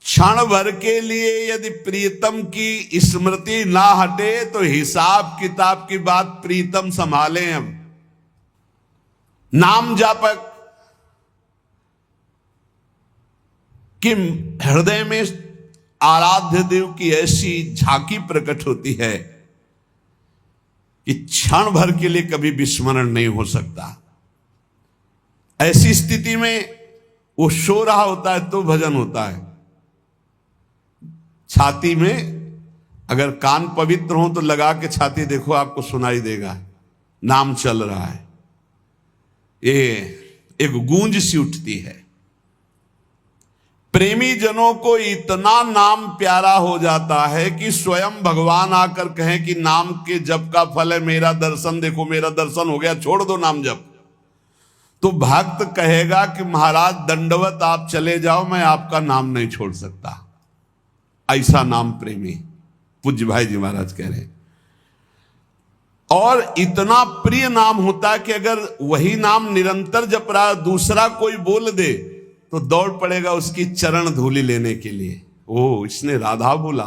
क्षण भर के लिए यदि प्रीतम की स्मृति ना हटे तो हिसाब किताब की बात प्रीतम संभालें। हम नाम जापक कि हृदय में आराध्य देव की ऐसी झांकी प्रकट होती है कि क्षण भर के लिए कभी विस्मरण नहीं हो सकता। ऐसी स्थिति में वो सो रहा होता है तो भजन होता है। छाती में अगर कान पवित्र हो तो लगा के छाती देखो, आपको सुनाई देगा नाम चल रहा है। ये एक गूंज सी उठती है। प्रेमी जनों को इतना नाम प्यारा हो जाता है कि स्वयं भगवान आकर कहें कि नाम के जप का फल है मेरा दर्शन, देखो मेरा दर्शन हो गया, छोड़ दो नाम जप। तो भक्त कहेगा कि महाराज दंडवत, आप चले जाओ, मैं आपका नाम नहीं छोड़ सकता। ऐसा नाम प्रेमी पूज्य भाई जी महाराज कह रहे हैं। और इतना प्रिय नाम होता है कि अगर वही नाम निरंतर जप रहा दूसरा कोई बोल दे तो दौड़ पड़ेगा उसकी चरण धूलि लेने के लिए। ओ, इसने राधा बोला,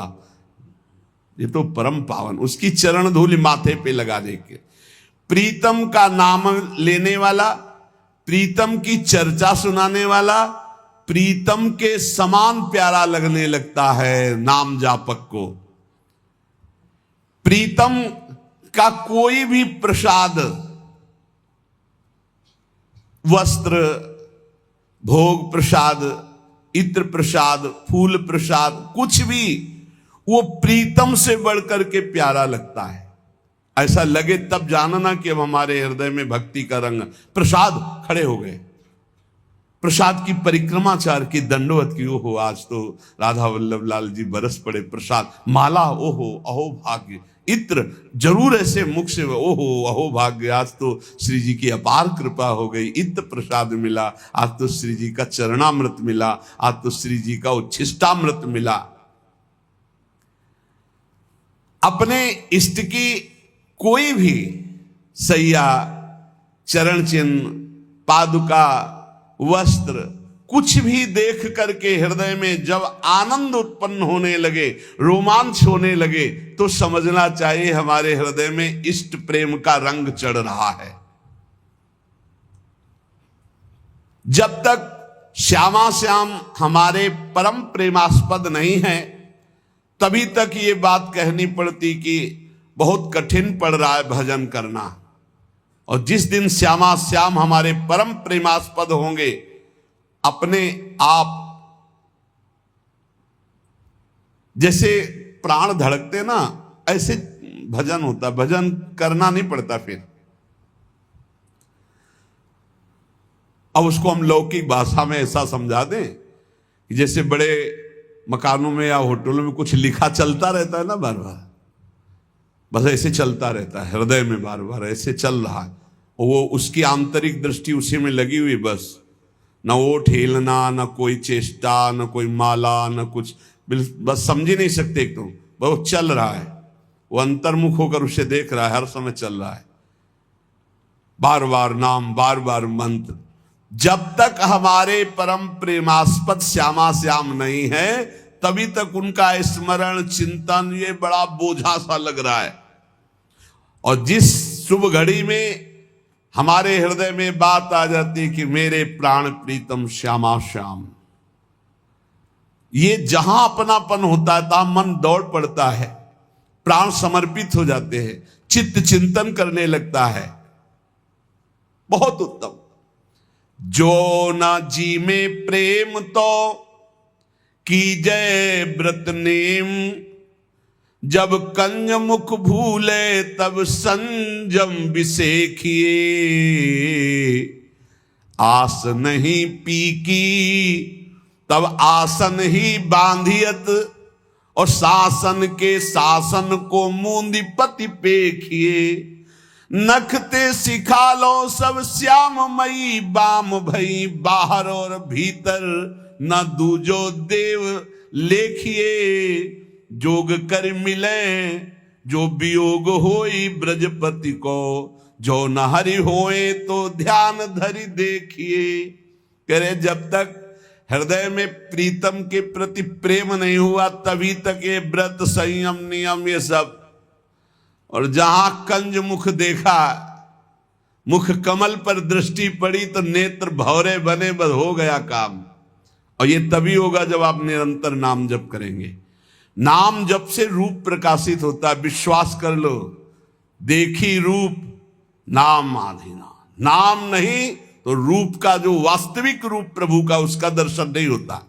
ये तो परम पावन, उसकी चरण धूलि माथे पे लगा दे के। प्रीतम का नाम लेने वाला, प्रीतम की चर्चा सुनाने वाला, प्रीतम के समान प्यारा लगने लगता है नाम जापक को। प्रीतम का कोई भी प्रसाद, वस्त्र, भोग प्रसाद, इत्र प्रसाद, फूल प्रसाद, कुछ भी वो प्रीतम से बढ़कर के प्यारा लगता है। ऐसा लगे तब जानना कि अब हमारे हृदय में भक्ति का रंग। प्रसाद खड़े हो गए, प्रसाद की परिक्रमाचार की, दंडवत की। ओहो, आज तो राधा वल्लभ लाल जी बरस पड़े प्रसाद। माला, ओहो अहो भाग्य। इत्र जरूर ऐसे मुख से, ओहो अहो भाग्य, आज तो श्री जी की अपार कृपा हो गई, इत्र प्रसाद मिला, आज तो श्री जी का चरणामृत मिला, आज तो श्री जी का उच्छिष्टामृत मिला। अपने इष्ट की कोई भी सैया, चरण चिन्ह, पादुका, वस्त्र, कुछ भी देख करके हृदय में जब आनंद उत्पन्न होने लगे, रोमांच होने लगे, तो समझना चाहिए हमारे हृदय में इष्ट प्रेम का रंग चढ़ रहा है। जब तक श्यामा श्याम हमारे परम प्रेमास्पद नहीं है, तभी तक ये बात कहनी पड़ती कि बहुत कठिन पड़ रहा है भजन करना। और जिस दिन श्यामा श्याम हमारे परम प्रेमास्पद होंगे, अपने आप जैसे प्राण धड़कते ना, ऐसे भजन होता, भजन करना नहीं पड़ता। फिर अब उसको हम लौकिक भाषा में ऐसा समझा दें कि जैसे बड़े मकानों में या होटलों में कुछ लिखा चलता रहता है ना बार बार, बस ऐसे चलता रहता है हृदय में, बार बार ऐसे चल रहा है, वो उसकी आंतरिक दृष्टि उसी में लगी हुई, बस न वो ठेलना, न कोई चेष्टा, न कोई माला, न कुछ, बस समझ ही नहीं सकते एक तो, वो चल रहा है, वो अंतर्मुख होकर उसे देख रहा है, हर समय चल रहा है, बार बार नाम, बार बार मंत्र। जब तक हमारे परम प्रेमास्पद श्यामा श्याम नहीं है तभी तक उनका स्मरण चिंतन ये बड़ा बोझा सा लग रहा है। और जिस शुभ घड़ी में हमारे हृदय में बात आ जाती है कि मेरे प्राण प्रीतम श्यामा श्याम, ये जहां अपनापन होता है तहां मन दौड़ पड़ता है, प्राण समर्पित हो जाते हैं, चित्त चिंतन करने लगता है। बहुत उत्तम। जो ना जी में प्रेम तो कीजय व्रत नेम, जब कंज मुख भूले तब संजम विसेखिए, आस नहीं पी की तब आसन ही बांधियत, और शासन के शासन को मूंदी पति पेखिए, नखते सिखा लो सब श्याममयी बाम भई, बाहर और भीतर न दूजो देव लेखिए, जोग कर मिले जो वियोग होई ब्रजपति को, जो न हरि होए तो ध्यान धरि देखिए। कह रहे जब तक हृदय में प्रीतम के प्रति प्रेम नहीं हुआ तभी तक ये व्रत संयम नियम ये सब, और जहां कंज मुख देखा, मुख कमल पर दृष्टि पड़ी तो नेत्र भौरे बने, बस हो गया काम। और ये तभी होगा जब आप निरंतर नाम जप करेंगे। नाम जप से रूप प्रकाशित होता है, विश्वास कर लो, देखी रूप नाम आधीना, नाम नहीं तो रूप का जो वास्तविक रूप प्रभु का उसका दर्शन नहीं होता।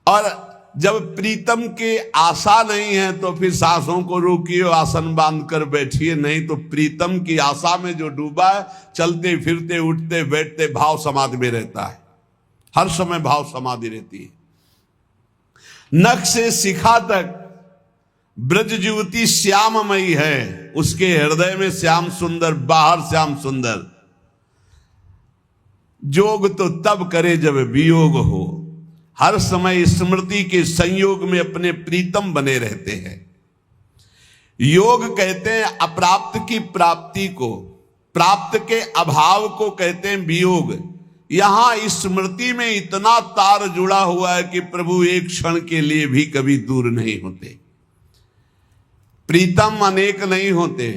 और जब प्रीतम के आशा नहीं है तो फिर सांसों को रोकिए, आसन बांध कर बैठिए, नहीं तो प्रीतम की आशा में जो डूबा है चलते फिरते उठते बैठते भाव समाधि में रहता है, हर समय भाव समाधि रहती है। नख से शिखा तक ब्रज युवती श्याममयी है, उसके हृदय में श्याम सुंदर, बाहर श्याम सुंदर। जोग तो तब करे जब वियोग हो, हर समय स्मृति के संयोग में अपने प्रीतम बने रहते हैं। योग कहते हैं अप्राप्त की प्राप्ति को, प्राप्त के अभाव को कहते हैं वियोग। यहां स्मृति में इतना तार जुड़ा हुआ है कि प्रभु एक क्षण के लिए भी कभी दूर नहीं होते। प्रीतम अनेक नहीं होते,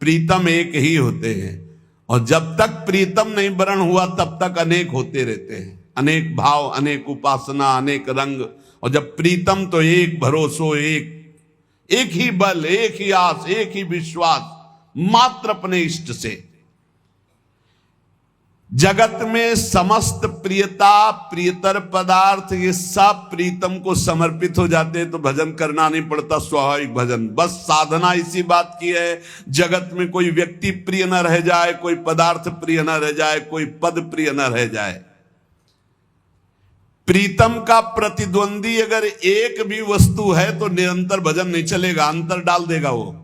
प्रीतम एक ही होते हैं। और जब तक प्रीतम नहीं वरण हुआ तब तक अनेक होते रहते हैं, अनेक भाव, अनेक उपासना, अनेक रंग। और जब प्रीतम तो एक भरोसो, एक ही बल, एक ही आस, एक ही विश्वास मात्र अपने इष्ट से। जगत में समस्त प्रियता, प्रियतर पदार्थ ये सब प्रीतम को समर्पित हो जाते हैं तो भजन करना नहीं पड़ता, स्वाभाविक भजन। बस साधना इसी बात की है, जगत में कोई व्यक्ति प्रिय न रह जाए, कोई पदार्थ प्रिय न रह जाए, कोई पद प्रिय न रह जाए। प्रीतम का प्रतिद्वंदी अगर एक भी वस्तु है तो निरंतर भजन नहीं चलेगा, अंतर डाल देगा वो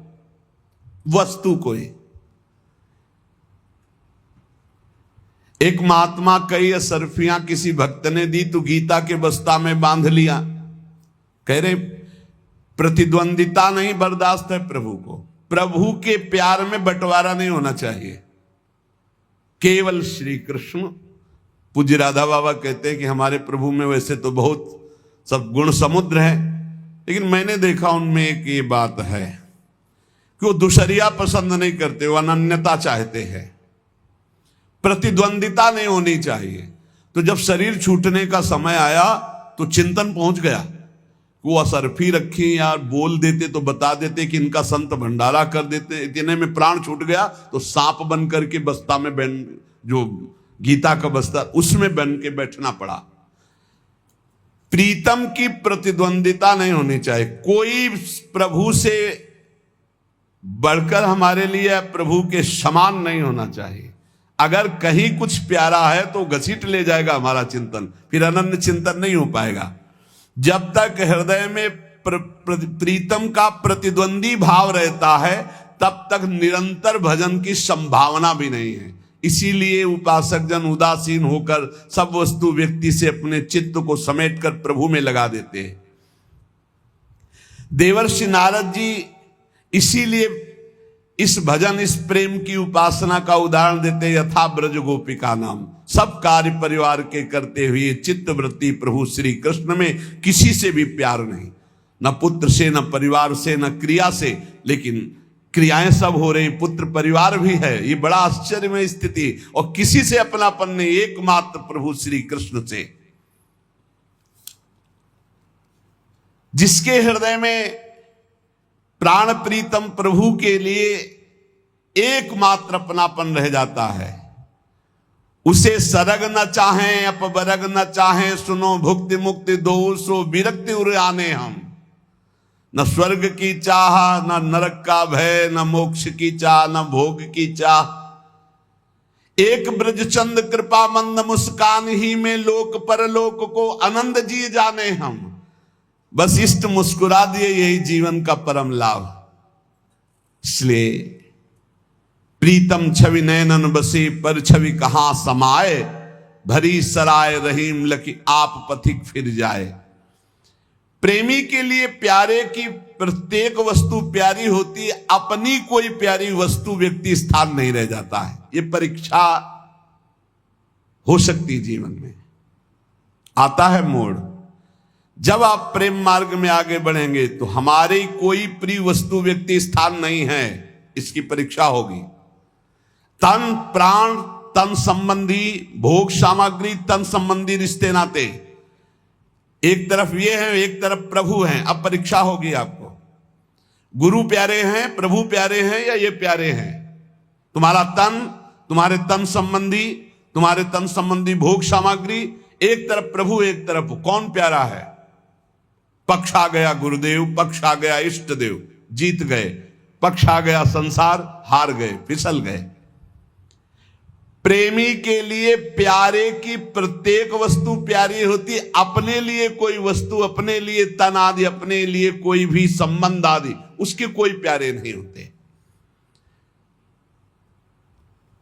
वस्तु को ही। एक महात्मा कई असरफियां किसी भक्त ने दी तो गीता के बस्ता में बांध लिया। कह रहे प्रतिद्वंदिता नहीं बर्दाश्त है प्रभु को, प्रभु के प्यार में बंटवारा नहीं होना चाहिए, केवल श्री कृष्ण। पूज्य राधा बाबा कहते हैं कि हमारे प्रभु में वैसे तो बहुत सब गुण समुद्र है, लेकिन मैंने देखा उनमें एक ये बात है कि वो दुशरिया पसंद नहीं करते, वो अनन्यता चाहते हैं, प्रतिद्वंदिता नहीं होनी चाहिए। तो जब शरीर छूटने का समय आया तो चिंतन पहुंच गया, वो असरफी रखी यार, बोल देते तो बता देते कि इनका संत भंडारा कर देते। इतने में प्राण छूट गया तो सांप बन करके बस्ता में जो गीता का बस्ता उसमें बन के बैठना पड़ा। प्रीतम की प्रतिद्वंदिता नहीं होनी चाहिए, कोई प्रभु से बढ़कर हमारे लिए प्रभु के समान नहीं होना चाहिए। अगर कहीं कुछ प्यारा है तो घसीट ले जाएगा हमारा चिंतन, फिर अनन्य चिंतन नहीं हो पाएगा। जब तक हृदय में प्रीतम का प्रतिद्वंदी भाव रहता है तब तक निरंतर भजन की संभावना भी नहीं है। इसीलिए उपासक जन उदासीन होकर सब वस्तु व्यक्ति से अपने चित्त को समेटकर प्रभु में लगा देते हैं। देवर्षि नारद जी इसीलिए इस भजन, इस प्रेम की उपासना का उदाहरण देते, यथा ब्रज गोपिका नाम, सब कार्य परिवार के करते हुए चित्तवृत्ति प्रभु श्री कृष्ण में किसी से भी प्यार नहीं, न पुत्र से, न परिवार से, न क्रिया से, लेकिन क्रियाएं सब हो रही, पुत्र परिवार भी है। ये बड़ा आश्चर्यमय स्थिति, और किसी से अपनापन नहीं, एकमात्र प्रभु श्री कृष्ण से। जिसके हृदय में प्राण प्रीतम प्रभु के लिए एकमात्र अपनापन रह जाता है, उसे सरग न चाहें अपबरग न चाहें, सुनो भुक्ति मुक्ति दो सो विरक्ति उर आने हम। न स्वर्ग की चाह, न नरक का भय, न मोक्ष की चाह, न भोग की चाह। एक ब्रजचंद कृपा मंद मुस्कान ही में लोक परलोक को आनंद जी जाने हम। बस इष्ट मुस्कुरा दिए, यही जीवन का परम लाभ। इसलिए प्रीतम छवि नैनन बसे, पर छवि कहां समाए, भरी सराय रहीम लकी आप पथिक फिर जाए। प्रेमी के लिए प्यारे की प्रत्येक वस्तु प्यारी होती है, अपनी कोई प्यारी वस्तु व्यक्ति स्थान नहीं रह जाता है। ये परीक्षा हो सकती है जीवन में, आता है मोड़। जब आप प्रेम मार्ग में आगे बढ़ेंगे तो हमारी कोई प्रिय वस्तु व्यक्ति स्थान नहीं है, इसकी परीक्षा होगी। तन प्राण तन संबंधी भोग सामग्री, तन संबंधी रिश्ते नाते, एक तरफ ये है, एक तरफ प्रभु हैं। अब परीक्षा होगी आपको, गुरु प्यारे हैं, प्रभु प्यारे हैं, या ये प्यारे हैं। तुम्हारा तन, तुम्हारे तन संबंधी, तुम्हारे तन संबंधी भोग सामग्री, एक तरफ प्रभु, एक तरफ कौन प्यारा है। पक्ष आ गया गुरुदेव, पक्ष आ गया इष्ट देव, जीत गए। पक्ष आ गया संसार, हार गए, फिसल गए। प्रेमी के लिए प्यारे की प्रत्येक वस्तु प्यारी होती, अपने लिए कोई वस्तु, अपने लिए तन आदि, अपने लिए कोई भी संबंध आदि, उसके कोई प्यारे नहीं होते।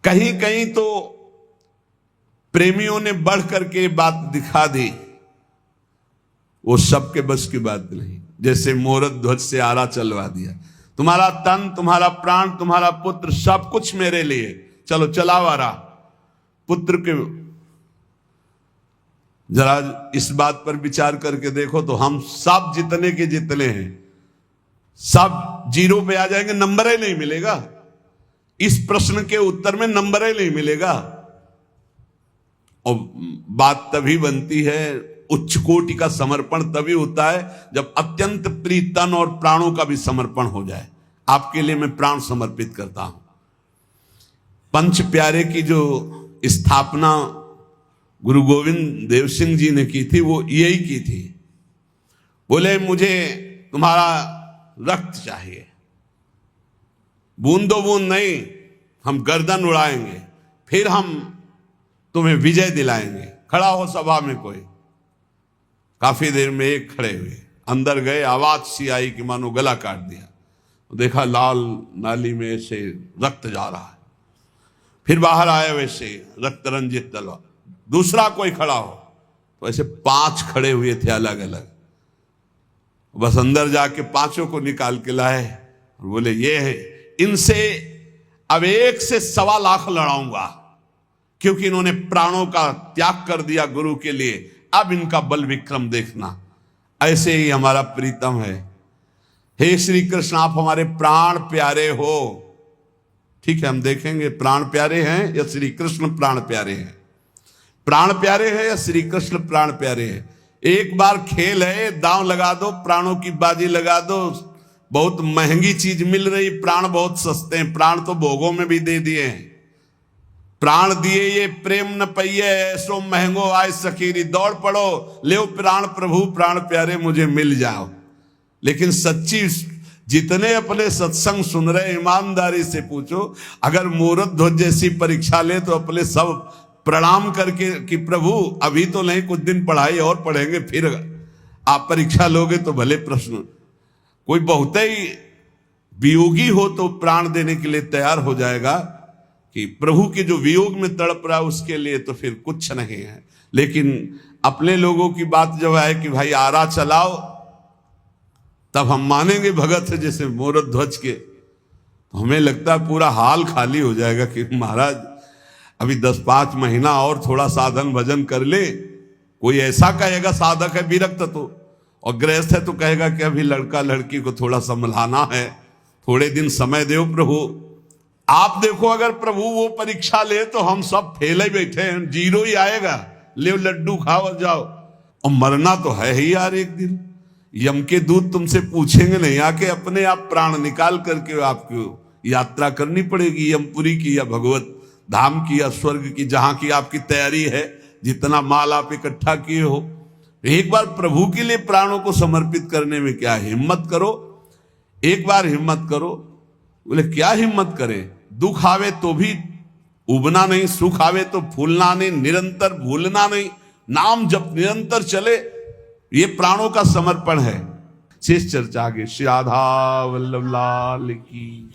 कहीं कहीं तो प्रेमियों ने बढ़ करके बात दिखा दी, वो सबके बस की बात नहीं। जैसे मोहरत ध्वज से आरा चलवा दिया, तुम्हारा तन, तुम्हारा प्राण, तुम्हारा पुत्र, सब कुछ मेरे लिए, चलो चलाओ आरा। पुत्र के जरा इस बात पर विचार करके देखो तो हम सब जितने के जितने हैं, सब जीरो पे आ जाएंगे, नंबर ही नहीं मिलेगा। इस प्रश्न के उत्तर में नंबर ही नहीं मिलेगा। और बात तभी बनती है, उच्च कोटि का समर्पण तभी होता है जब अत्यंत प्रिय तन और प्राणों का भी समर्पण हो जाए। आपके लिए मैं प्राण समर्पित करता हूं। पंच प्यारे की जो स्थापना गुरु गोविंद देव सिंह जी ने की थी, वो यही की थी। बोले मुझे तुम्हारा रक्त चाहिए, बूंदो बूंद नहीं, हम गर्दन उड़ाएंगे, फिर हम तुम्हें विजय दिलाएंगे। खड़ा हो सभा में कोई। काफी देर में एक खड़े हुए, अंदर गए, आवाज सी आई कि मानो गला काट दिया। देखा लाल नाली में से रक्त जा रहा है, फिर बाहर आया वैसे रक्त रंजित तलवार। दूसरा कोई खड़ा हो तो ऐसे 5 खड़े हुए थे अलग अलग। बस अंदर जाके 5 को निकाल के लाए और बोले ये है, इनसे अब 1 से 1.25 लाख लड़ाऊंगा, क्योंकि इन्होंने प्राणों का त्याग कर दिया गुरु के लिए। अब इनका बल विक्रम देखना। ऐसे ही हमारा प्रीतम है। हे श्री कृष्ण, आप हमारे प्राण प्यारे हो। ठीक है, हम देखेंगे प्राण प्यारे हैं या श्री कृष्ण प्राण प्यारे हैं। प्राण प्यारे हैं या श्री कृष्ण प्राण प्यारे हैं। एक बार खेल है, दांव लगा दो, प्राणों की बाजी लगा दो। बहुत महंगी चीज मिल रही, प्राण बहुत सस्ते हैं। प्राण तो भोगों में भी दे दिए हैं। प्राण दिए ये प्रेम न पइये, ऐसो महंगो आय सकीरी। दौड़ पड़ो, ले प्राण प्रभु प्राण प्यारे, मुझे मिल जाओ। लेकिन सच्ची जितने अपने सत्संग सुन रहे ईमानदारी से पूछो, अगर मुहूर्त ध्वज जैसी परीक्षा ले तो अपने सब प्रणाम करके कि प्रभु अभी तो नहीं, कुछ दिन पढ़ाई और पढ़ेंगे, फिर आप परीक्षा लोगे तो भले प्रश्न। कोई बहुत ही वियोगी हो तो प्राण देने के लिए तैयार हो जाएगा कि प्रभु के जो वियोग में तड़प रहा उसके लिए तो फिर कुछ नहीं है। लेकिन अपने लोगों की बात जब आए कि भाई आरा चलाओ, तब हम मानेंगे भगत है जैसे मुहूर्त ध्वज के, तो हमें लगता है पूरा हाल खाली हो जाएगा कि महाराज अभी 10-5 महीना और थोड़ा साधन भजन कर ले। कोई ऐसा कहेगा साधक है विरक्त तो, और गृहस्थ है तो कहेगा कि अभी लड़का लड़की को थोड़ा संभलाना है, थोड़े दिन समय दो प्रभु। आप देखो अगर प्रभु वो परीक्षा ले तो हम सब फेल ही बैठे हैं, 0 ही आएगा, ले लड्डू खाओ और जाओ। और मरना तो है ही यार, एक दिन यम के दूत तुमसे पूछेंगे नहीं, आके अपने आप प्राण निकाल करके आपको यात्रा करनी पड़ेगी, यमपुरी की या भगवत धाम की या स्वर्ग की, जहां की आपकी तैयारी है, जितना माल आप इकट्ठा किए हो। एक बार प्रभु के लिए प्राणों को समर्पित करने में क्या हिम्मत करो, एक बार हिम्मत करो। बोले क्या हिम्मत करें, दुख आवे तो भी उबना नहीं, सुख आवे तो फूलना नहीं, निरंतर भूलना नहीं, नाम जब निरंतर चले, ये प्राणों का समर्पण है। शेष चर्चा आगे। श्री राधा वल्लभ लाल की।